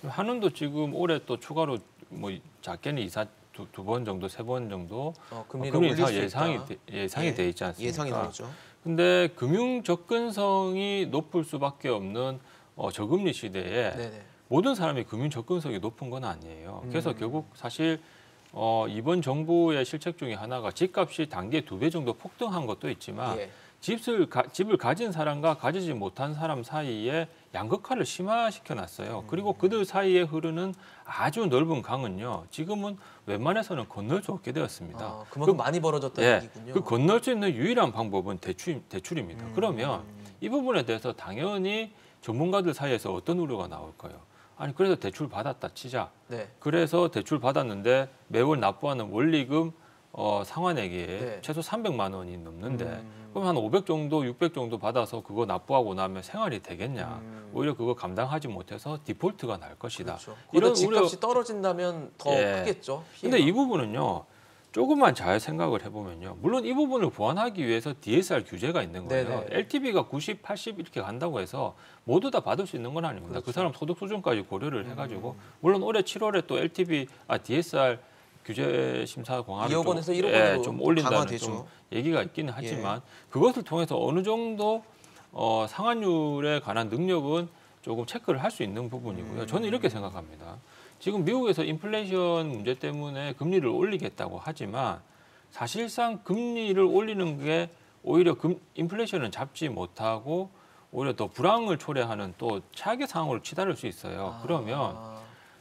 한은도 지금 올해 또 추가로 뭐 작게는 두 번 정도, 세 번 정도 금리를 금리 올릴 인상 수 예상이 있다. 돼 있지 않습니까? 예상이 나오죠. 근데 금융 접근성이 높을 수밖에 없는 저금리 시대에 네네. 모든 사람이 금융 접근성이 높은 건 아니에요. 그래서 결국 사실 이번 정부의 실책 중에 하나가 집값이 단기 2배 정도 폭등한 것도 있지만 예. 집을 가진 사람과 가지지 못한 사람 사이에 양극화를 심화시켜 놨어요. 그리고 그들 사이에 흐르는 아주 넓은 강은요. 지금은 웬만해서는 건널 수 없게 되었습니다. 그만큼 많이 벌어졌다는 얘기군요. 그 건널 수 있는 유일한 방법은 대출입니다. 그러면 이 부분에 대해서 당연히 전문가들 사이에서 어떤 우려가 나올까요? 아니 그래서 대출 받았다 치자. 네. 그래서 대출 받았는데 매월 납부하는 원리금 상환액이 네. 최소 300만 원이 넘는데 그럼 한 500 정도, 600 정도 받아서 그거 납부하고 나면 생활이 되겠냐? 오히려 그거 감당하지 못해서 디폴트가 날 것이다. 그렇죠. 이런 집값이 떨어진다면 더 크겠죠. 피해가. 근데 이 부분은요. 조금만 잘 생각을 해보면요. 물론 이 부분을 보완하기 위해서 DSR 규제가 있는 거예요. 네네. LTV가 90, 80 이렇게 간다고 해서 모두 다 받을 수 있는 건 아닙니다. 그렇죠. 그 사람 소득 수준까지 고려를 해가지고 물론 올해 7월에 또 DSR 규제 심사 공항을 2억 원에서 1억 원으로 좀 올린다는 강화되죠. 좀 얘기가 있기는 하지만 그것을 통해서 어느 정도 상환율에 관한 능력은 조금 체크를 할 수 있는 부분이고요. 저는 이렇게 생각합니다. 지금 미국에서 인플레이션 문제 때문에 금리를 올리겠다고 하지만 사실상 금리를 올리는 게 오히려 인플레이션을 잡지 못하고 오히려 더 불황을 초래하는 또 최악의 상황으로 치달을 수 있어요. 그러면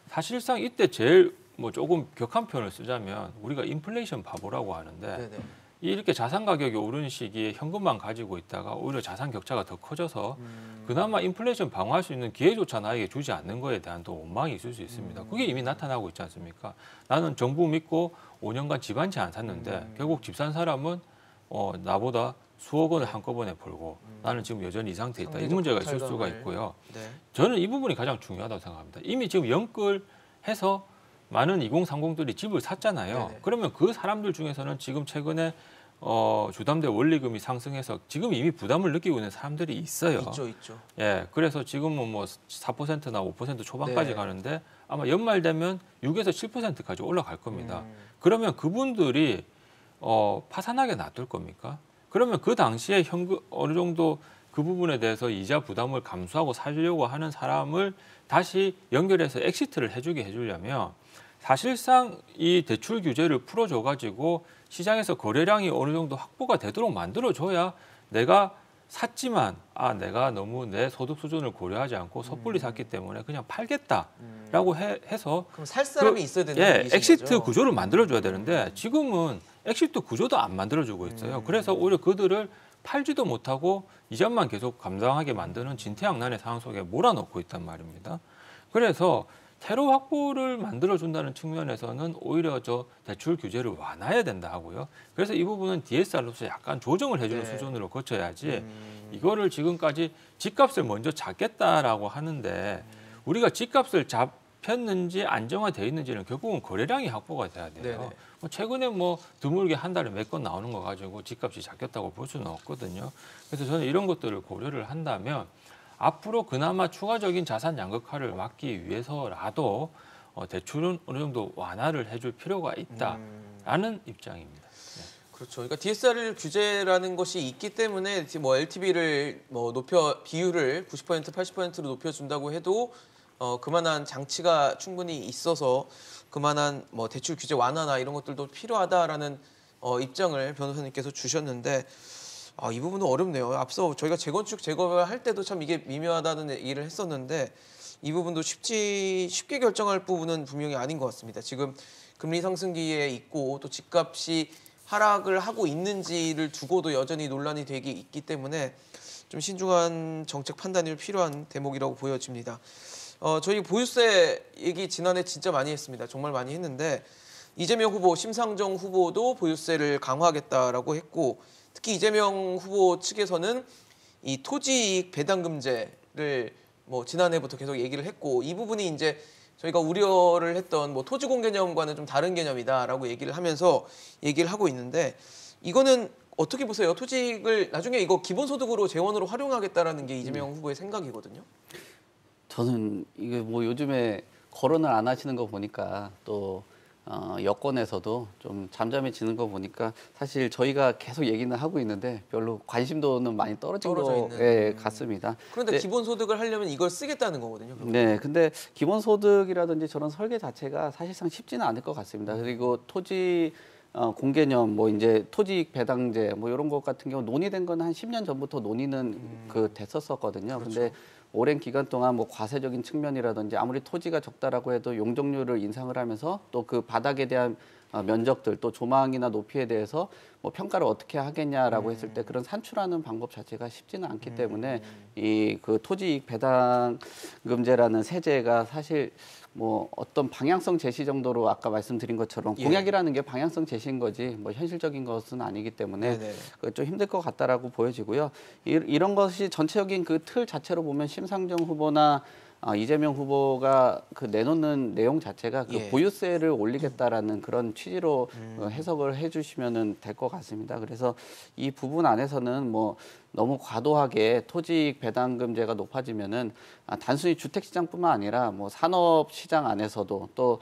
사실상 이때 제일 뭐 조금 격한 표현을 쓰자면 우리가 인플레이션 바보라고 하는데 네네. 이렇게 자산 가격이 오르는 시기에 현금만 가지고 있다가 오히려 자산 격차가 더 커져서 그나마 인플레이션 방어할 수 있는 기회조차 나에게 주지 않는 거에 대한 또 원망이 있을 수 있습니다. 그게 이미 나타나고 있지 않습니까? 나는 정부 믿고 5년간 집 한 채 안 샀는데 결국 집 산 사람은 나보다 수억 원을 한꺼번에 벌고 나는 지금 여전히 이 상태에 있다. 이 문제가 있을 수가 있고요. 네. 저는 이 부분이 가장 중요하다고 생각합니다. 이미 지금 연끌해서 많은 2030들이 집을 샀잖아요. 네네. 그러면 그 사람들 중에서는 지금 최근에 주담대 원리금이 상승해서 지금 이미 부담을 느끼고 있는 사람들이 있어요. 있죠. 예, 그래서 지금은 뭐 4%나 5% 초반까지 네. 가는데 아마 연말 되면 6에서 7%까지 올라갈 겁니다. 그러면 그분들이 파산하게 놔둘 겁니까? 그러면 그 당시에 어느 정도 그 부분에 대해서 이자 부담을 감수하고 살려고 하는 사람을 다시 연결해서 엑시트를 해주려면 사실상 이 대출 규제를 풀어줘가지고 시장에서 거래량이 어느 정도 확보가 되도록 만들어줘야 내가 샀지만 내가 너무 내 소득 수준을 고려하지 않고 섣불리 샀기 때문에 그냥 팔겠다라고 해서 그럼 살 사람이 있어야 되는 얘기신 엑시트 거죠? 구조를 만들어줘야 되는데 지금은 엑시트 구조도 안 만들어주고 있어요. 그래서 오히려 그들을 팔지도 못하고 이자만 계속 감당하게 만드는 진퇴양난의 상황 속에 몰아넣고 있단 말입니다. 그래서 테러 확보를 만들어준다는 측면에서는 오히려 저 대출 규제를 완화해야 된다 하고요. 그래서 이 부분은 DSR로서 약간 조정을 해주는 네. 수준으로 거쳐야지 이거를 지금까지 집값을 먼저 잡겠다라고 하는데 우리가 집값을 잡혔는지 안정화되어 있는지는 결국은 거래량이 확보가 돼야 돼요. 네네. 최근에 뭐 드물게 한 달에 몇 건 나오는 거 가지고 집값이 잡혔다고 볼 수는 없거든요. 그래서 저는 이런 것들을 고려를 한다면 앞으로 그나마 추가적인 자산 양극화를 막기 위해서라도 대출은 어느 정도 완화를 해줄 필요가 있다라는 입장입니다. 그렇죠. 그러니까 DSR 규제라는 것이 있기 때문에 뭐 LTV를 뭐 비율을 90% 80%로 높여준다고 해도 그만한 장치가 충분히 있어서 그만한 뭐 대출 규제 완화나 이런 것들도 필요하다라는 입장을 변호사님께서 주셨는데 이 부분은 어렵네요. 앞서 저희가 재건축 재개발 할 때도 참 이게 미묘하다는 얘기를 했었는데 이 부분도 쉽게 결정할 부분은 분명히 아닌 것 같습니다. 지금 금리 상승기에 있고 또 집값이 하락을 하고 있는지를 두고도 여전히 논란이 되기 있기 때문에 좀 신중한 정책 판단이 필요한 대목이라고 보여집니다. 저희 보유세 얘기 지난해 진짜 많이 했습니다. 정말 많이 했는데 이재명 후보, 심상정 후보도 보유세를 강화하겠다라고 했고 특히 이재명 후보 측에서는 이 토지이익 배당금제를 뭐 지난해부터 계속 얘기를 했고 이 부분이 이제 저희가 우려를 했던 뭐 토지공 개념과는 좀 다른 개념이다라고 얘기를 하면서 얘기를 하고 있는데 이거는 어떻게 보세요? 토지익을 나중에 이거 기본소득으로 재원으로 활용하겠다라는 게 이재명 후보의 생각이거든요. 저는 이게 뭐 요즘에 거론을 안 하시는 거 보니까 또 여권에서도 좀 잠잠해지는 거 보니까 사실 저희가 계속 얘기는 하고 있는데 별로 관심도는 많이 떨어진 것 같습니다. 그런데 기본소득을 하려면 이걸 쓰겠다는 거거든요. 네, 근데 기본소득이라든지 저런 설계 자체가 사실상 쉽지는 않을 것 같습니다. 그리고 토지 공개념, 뭐 이제 토지익 배당제 뭐 이런 것 같은 경우 논의된 건 한 10년 전부터 논의는 됐었거든요. 그렇죠. 근데 오랜 기간 동안 뭐 과세적인 측면이라든지 아무리 토지가 적다라고 해도 용적률을 인상을 하면서 또 그 바닥에 대한 면적들 또 조망이나 높이에 대해서 뭐 평가를 어떻게 하겠냐라고 했을 때 그런 산출하는 방법 자체가 쉽지는 않기 때문에 이 그 토지이익 배당금제라는 세제가 사실 뭐 어떤 방향성 제시 정도로 아까 말씀드린 것처럼 공약이라는 게 방향성 제시인 거지 뭐 현실적인 것은 아니기 때문에 좀 힘들 것 같다라고 보여지고요. 이런 것이 전체적인 그 틀 자체로 보면 심상정 후보나 이재명 후보가 그 내놓는 내용 자체가 그 보유세를 올리겠다라는 그런 취지로 해석을 해주시면은 될 것 같습니다. 그래서 이 부분 안에서는 뭐 너무 과도하게 토지익 배당금제가 높아지면은 단순히 주택시장뿐만 아니라 뭐 산업시장 안에서도 또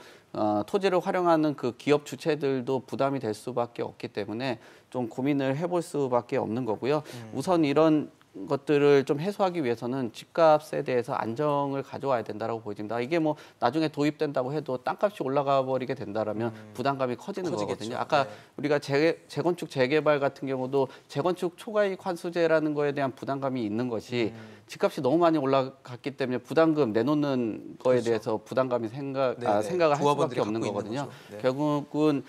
토지를 활용하는 그 기업 주체들도 부담이 될 수밖에 없기 때문에 좀 고민을 해볼 수밖에 없는 거고요. 우선 이런 것들을 좀 해소하기 위해서는 집값에 대해서 안정을 가져와야 된다라고 보여집니다. 이게 뭐 나중에 도입된다고 해도 땅값이 올라가 버리게 된다라면 부담감이 커지는 거거든요. 아까 우리가 재건축 재개발 같은 경우도 재건축 초과이익 환수제라는 거에 대한 부담감이 있는 것이 집값이 너무 많이 올라갔기 때문에 부담금 내놓는 거에 대해서 부담감이 생각을 할 수밖에 없는 거거든요. 결국은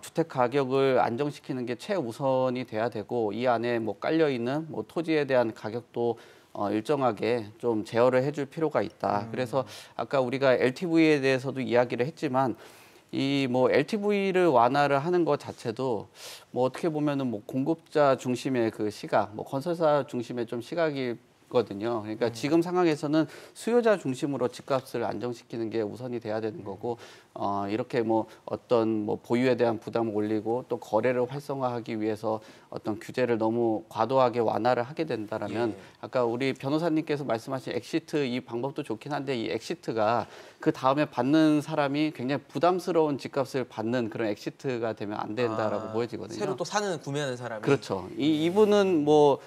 주택 가격을 안정시키는 게 최우선이 돼야 되고 이 안에 뭐 깔려 있는 뭐 토지에 대한 가격도 일정하게 좀 제어를 해줄 필요가 있다. 그래서 아까 우리가 LTV에 대해서도 이야기를 했지만 이 뭐 LTV를 완화를 하는 것 자체도 뭐 어떻게 보면은 뭐 공급자 중심의 그 시각, 뭐 건설사 중심의 좀 시각이 거든요. 그러니까 지금 상황에서는 수요자 중심으로 집값을 안정시키는 게 우선이 돼야 되는 거고 이렇게 뭐 어떤 뭐 보유에 대한 부담을 올리고 또 거래를 활성화하기 위해서 어떤 규제를 너무 과도하게 완화를 하게 된다라면 아까 우리 변호사님께서 말씀하신 엑시트 이 방법도 좋긴 한데 이 엑시트가 그 다음에 받는 사람이 굉장히 부담스러운 집값을 받는 그런 엑시트가 되면 안 된다라고 보여지거든요. 새로 또 구매하는 사람이. 그렇죠. 이분은 뭐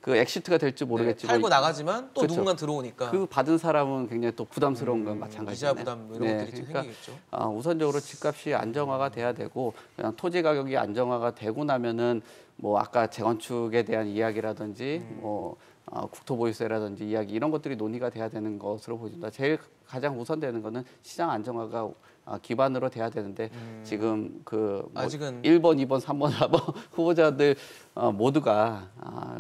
그 엑시트가 될지 모르겠지만 팔고 나가지만 또 그렇죠. 누군가 들어오니까 그 받은 사람은 굉장히 또 부담스러운 건 마찬가지네요. 이자 부담 이런 것들이 그러니까 생기겠죠. 우선적으로 집값이 안정화가 돼야 되고 그냥 토지 가격이 안정화가 되고 나면은 뭐 아까 재건축에 대한 이야기라든지 뭐 국토보유세라든지 이야기 이런 것들이 논의가 돼야 되는 것으로 보입니다. 제일 가장 우선되는 거는 시장 안정화가 기반으로 돼야 되는데 지금 그 뭐 아직은 1번, 2번, 3번, 4번 후보자들 모두가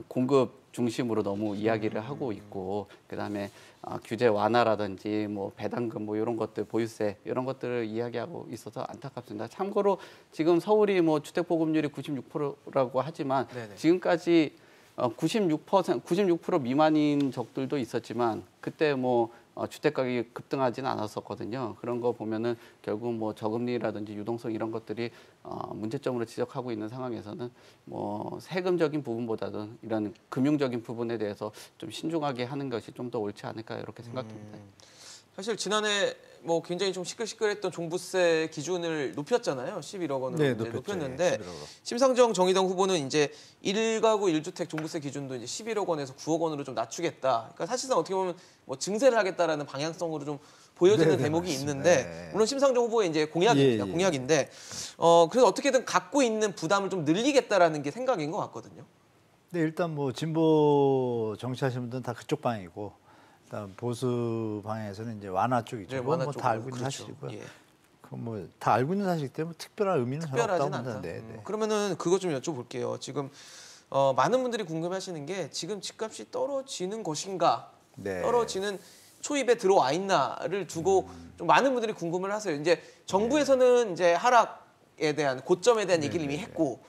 공급 중심으로 너무 이야기를 하고 있고 그다음에 규제 완화라든지 뭐 배당금 뭐 이런 것들 보유세 이런 것들을 이야기하고 있어서 안타깝습니다. 참고로 지금 서울이 뭐 주택 보급률이 96%라고 하지만 지금까지 96% 미만인 적들도 있었지만 그때 뭐 주택 가격이 급등하지는 않았었거든요. 그런 거 보면은 결국 뭐 저금리라든지 유동성 이런 것들이 문제점으로 지적하고 있는 상황에서는 뭐 세금적인 부분보다는 이런 금융적인 부분에 대해서 좀 신중하게 하는 것이 좀 더 옳지 않을까 이렇게 생각됩니다. 사실 지난해 뭐 굉장히 좀 시끌시끌했던 종부세 기준을 높였잖아요. 11억 원으로 네, 높였는데 11억 원. 심상정 정의당 후보는 이제 1가구 1주택 종부세 기준도 이제 11억 원에서 9억 원으로 좀 낮추겠다. 그러니까 사실상 어떻게 보면 뭐 증세를 하겠다라는 방향성으로 좀 보여지는 네, 대목이 맞습니다. 있는데 네. 물론 심상정 후보의 이제 공약입니다. 예, 예. 공약인데 그래서 어떻게든 갖고 있는 부담을 좀 늘리겠다라는 게 생각인 것 같거든요. 네, 일단 뭐 진보 정치하시는 분들은 다 그쪽 방향이고 일단 보수 방향에서는 이제 완화 쪽이죠. 네, 그건 완화 뭐 쪽으로. 다 알고 있는 그렇죠. 사실이고요. 예. 그건 뭐 다 알고 있는 사실이기 때문에 특별한 의미는 전혀 없다고 특별하진 않다. 봅니다. 네, 네. 그러면은 그거 좀 여쭤볼게요. 지금 많은 분들이 궁금해하시는 게 지금 집값이 떨어지는 것인가, 네. 떨어지는 초입에 들어와 있나를 두고 좀 많은 분들이 궁금을 하세요. 이제 정부에서는 이제 하락에 대한 고점에 대한 얘기를 이미 했고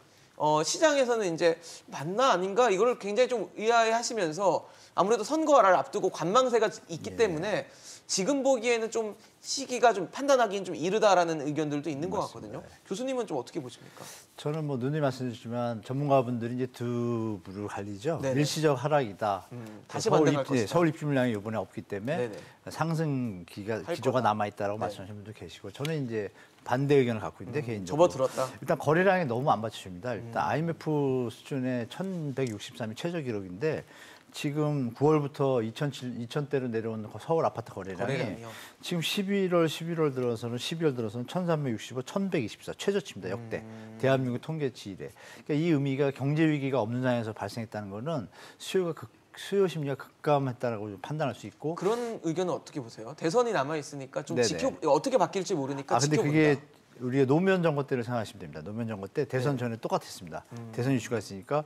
시장에서는 이제 맞나 아닌가 이걸 굉장히 좀 의아해하시면서 아무래도 선거를 앞두고 관망세가 있기 때문에 지금 보기에는 좀 시기가 좀 판단하기는 좀 이르다라는 의견들도 있는 것 같거든요. 교수님은 좀 어떻게 보십니까? 저는 뭐 누누이 말씀드렸지만 전문가분들이 이제 두 부류 갈리죠. 네네. 일시적 하락이다. 다시 반등할 것이다. 서울 입주물량이 이번에 없기 때문에 네네. 상승 기조가 거다. 남아 있다라고 네. 말씀하시는 분도 계시고 저는 이제 반대 의견을 갖고 있는데 개인적으로 접어들었다. 일단 거래량이 너무 안 받쳐줍니다. 일단 IMF 수준의 1,163이 최저 기록인데 지금 9월부터 2000대로 내려온 서울 아파트 거래량이 지금 11월 들어서는 12월 들어서는 1,365, 1,124 최저치입니다. 역대 대한민국 통계치 이래. 그러니까 이 의미가 경제 위기가 없는 상황에서 발생했다는 거는 수요 심리가 급감했다라고 판단할 수 있고 그런 의견은 어떻게 보세요? 대선이 남아 있으니까 좀 네네. 어떻게 바뀔지 모르니까 근데 지켜본다. 그게 우리가 노무현 정권 때를 생각하시면 됩니다. 노무현 정권 때 대선 전에 똑같았습니다. 대선 이슈가 있으니까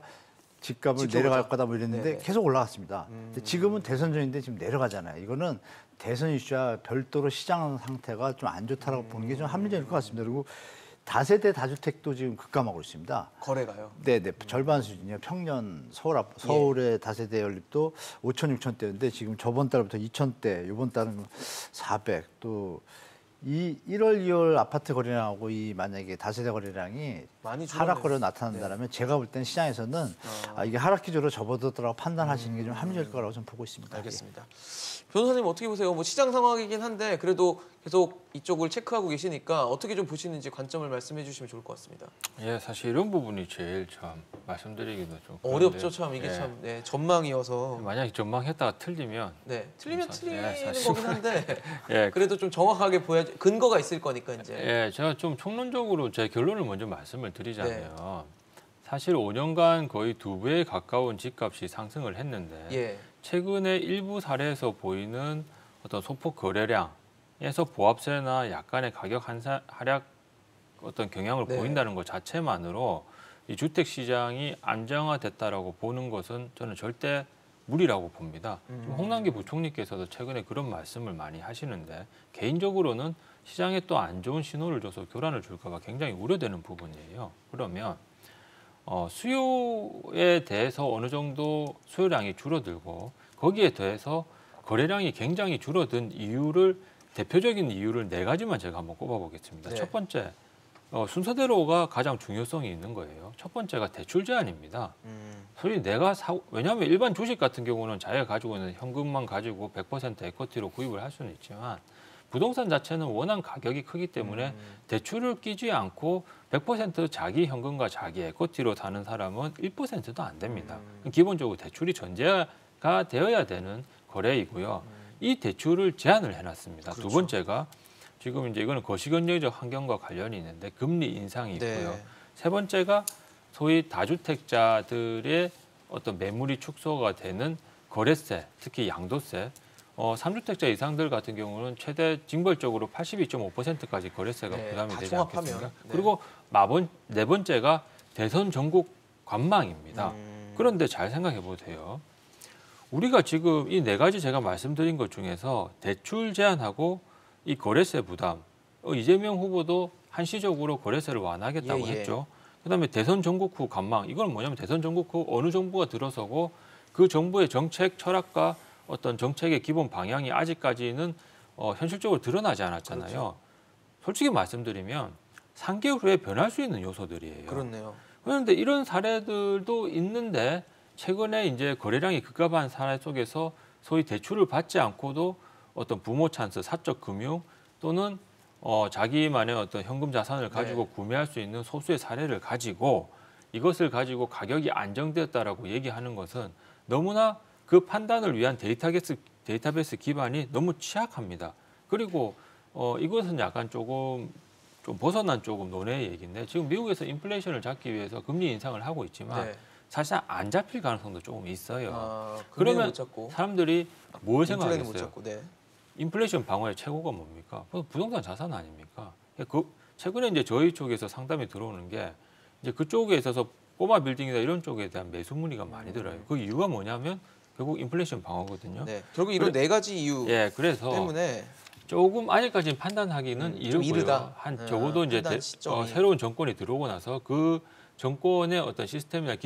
집값을 지켜보자. 내려갈 거다 뭐 이랬는데 네네. 계속 올라갔습니다. 근데 지금은 대선 전인데 지금 내려가잖아요. 이거는 대선 이슈와 별도로 시장 상태가 좀 안 좋다라고 보는 게 좀 합리적일 것 같습니다. 그리고 다세대 다주택도 지금 급감하고 있습니다. 거래가요. 네, 절반 수준이요. 평년 서울의 다세대 연립도 5천, 6천 대인데 지금 저번 달부터 2천 대, 이번 달은 400. 또 이 1월, 2월 아파트 거래량하고 이 만약에 다세대 거래량이 많이 하락거로 나타난다면 제가 볼 때는 시장에서는 이게 하락 기조로 접어들더라고 판단하시는 게 좀 합리적일 거라고 좀 보고 있습니다. 알겠습니다. 변호사님 어떻게 보세요? 뭐 시장 상황이긴 한데 그래도 계속 이쪽을 체크하고 계시니까 어떻게 좀 보시는지 관점을 말씀해 주시면 좋을 것 같습니다. 예, 사실 이런 부분이 제일 참 말씀드리기도 좀 어렵죠, 참 이게 예. 참 전망이어서. 만약에 전망했다가 틀리면 틀리면 사실, 틀리는 사실. 거긴 한데 예, 그래도 좀 정확하게 보여야 근거가 있을 거니까 이제. 예, 제가 좀 총론적으로 제 결론을 먼저 말씀을 드리자면 사실 5년간 거의 2배에 가까운 집값이 상승을 했는데 최근에 일부 사례에서 보이는 어떤 소폭 거래량에서 보합세나 약간의 가격 하락 어떤 경향을 보인다는 것 자체만으로 이 주택 시장이 안정화됐다라고 보는 것은 저는 절대 무리라고 봅니다. 홍남기 부총리께서도 최근에 그런 말씀을 많이 하시는데 개인적으로는 시장에 또 안 좋은 신호를 줘서 교란을 줄까 봐 굉장히 우려되는 부분이에요. 그러면 수요에 대해서 어느 정도 수요량이 줄어들고 거기에 대해서 거래량이 굉장히 줄어든 대표적인 이유를 4가지만 제가 한번 꼽아보겠습니다. 첫 번째, 순서대로가 가장 중요성이 있는 거예요. 첫 번째가 대출 제한입니다. 소위 왜냐하면 일반 주식 같은 경우는 자기가 가지고 있는 현금만 가지고 100% 에쿼티로 구입을 할 수는 있지만 부동산 자체는 워낙 가격이 크기 때문에 대출을 끼지 않고 100% 자기 현금과 자기 에쿼티로 사는 사람은 1%도 안 됩니다. 기본적으로 대출이 전제가 되어야 되는 거래이고요. 이 대출을 제한을 해놨습니다. 두 번째가 지금 이제 이거는 거시경제적 환경과 관련이 있는데 금리 인상이 있고요. 세 번째가 소위 다주택자들의 어떤 매물이 축소가 되는 거래세, 특히 양도세. 3주택자 이상들 같은 경우는 최대 징벌적으로 82.5%까지 거래세가 부담이 되지 않겠습니까? 그리고 네 번째가 대선 전국 관망입니다. 그런데 잘 생각해 보세요. 우리가 지금 이 4가지 제가 말씀드린 것 중에서 대출 제한하고 이 거래세 부담, 이재명 후보도 한시적으로 거래세를 완화하겠다고 했죠. 그다음에 대선 전국 후 관망, 이건 뭐냐면 대선 전국 후 어느 정부가 들어서고 그 정부의 정책 철학과 어떤 정책의 기본 방향이 아직까지는 현실적으로 드러나지 않았잖아요. 솔직히 말씀드리면 3개월 후에 변할 수 있는 요소들이에요. 그렇네요. 그런데 이런 사례들도 있는데 최근에 이제 거래량이 급감한 사례 속에서 소위 대출을 받지 않고도 어떤 부모 찬스, 사적 금융 또는 자기만의 어떤 현금 자산을 가지고 네. 구매할 수 있는 소수의 사례를 가지고 이것을 가지고 가격이 안정되었다라고 얘기하는 것은 너무나 그 판단을 위한 데이터베이스 기반이 너무 취약합니다. 그리고 이것은 약간 좀 벗어난 조금 논의의 얘기인데 지금 미국에서 인플레이션을 잡기 위해서 금리 인상을 하고 있지만 네. 사실 안 잡힐 가능성도 조금 있어요. 금리는 그러면 못 잡고, 사람들이 뭘 인플레는 못 생각하겠어요? 잡고, 네. 인플레이션 방어의 최고가 뭡니까? 부동산 자산 아닙니까? 최근에 이제 저희 쪽에서 상담이 들어오는 게 이제 그쪽에 있어서 꼬마 빌딩이나 이런 쪽에 대한 매수 문의가 많이 들어요. 그 이유가 뭐냐면 결국 인플레이션 방어거든요. 네. 결국 이런 네 가지 이유 그래서 때문에 조금 아직까지는 판단하기는 좀 이르고요. 이르다. 한 적어도 이제 판단 시점이. 새로운 정권이 들어오고 나서 그 정권의 어떤 시스템이나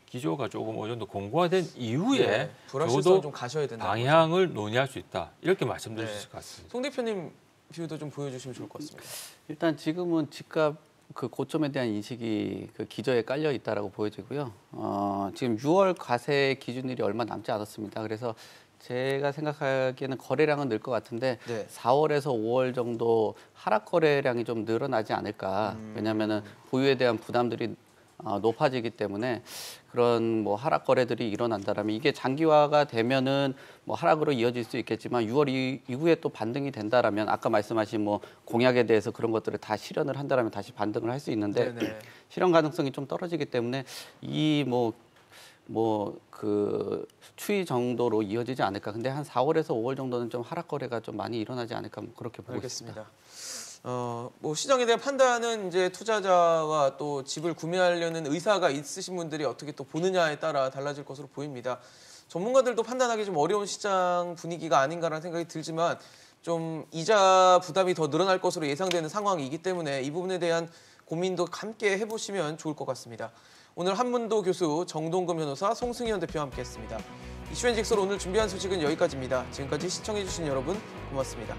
기조가 조금 어느 정도 공고화된 이후에 네. 불확실성 적어도 좀 가셔야 된다. 방향을 논의할 수 있다. 이렇게 말씀드릴 수 있을 것 같습니다. 송 대표님 뷰도 좀 보여주시면 좋을 것 같습니다. 일단 지금은 집값 그 고점에 대한 인식이 그 기저에 깔려 있다라고 보여지고요. 지금 6월 과세 기준일이 얼마 남지 않았습니다. 그래서 제가 생각하기에는 거래량은 늘 것 같은데 네. 4월에서 5월 정도 하락 거래량이 좀 늘어나지 않을까. 왜냐하면은 보유에 대한 부담들이 높아지기 때문에 그런 뭐 하락 거래들이 일어난다라면 이게 장기화가 되면은 뭐 하락으로 이어질 수 있겠지만 6월 이후에 또 반등이 된다라면 아까 말씀하신 뭐 공약에 대해서 그런 것들을 다 실현을 한다라면 다시 반등을 할 수 있는데 네네. 실현 가능성이 좀 떨어지기 때문에 이 그 추이 정도로 이어지지 않을까. 근데 한 4월에서 5월 정도는 좀 하락 거래가 좀 많이 일어나지 않을까 그렇게 보고 있습니다. 알겠습니다. 뭐 시장에 대한 판단은 이제 투자자와 또 집을 구매하려는 의사가 있으신 분들이 어떻게 또 보느냐에 따라 달라질 것으로 보입니다. 전문가들도 판단하기 좀 어려운 시장 분위기가 아닌가라는 생각이 들지만 좀 이자 부담이 더 늘어날 것으로 예상되는 상황이기 때문에 이 부분에 대한 고민도 함께 해보시면 좋을 것 같습니다. 오늘 한문도 교수, 정동근 변호사, 송승현 대표와 함께했습니다. 이슈앤직설 오늘 준비한 소식은 여기까지입니다. 지금까지 시청해주신 여러분 고맙습니다.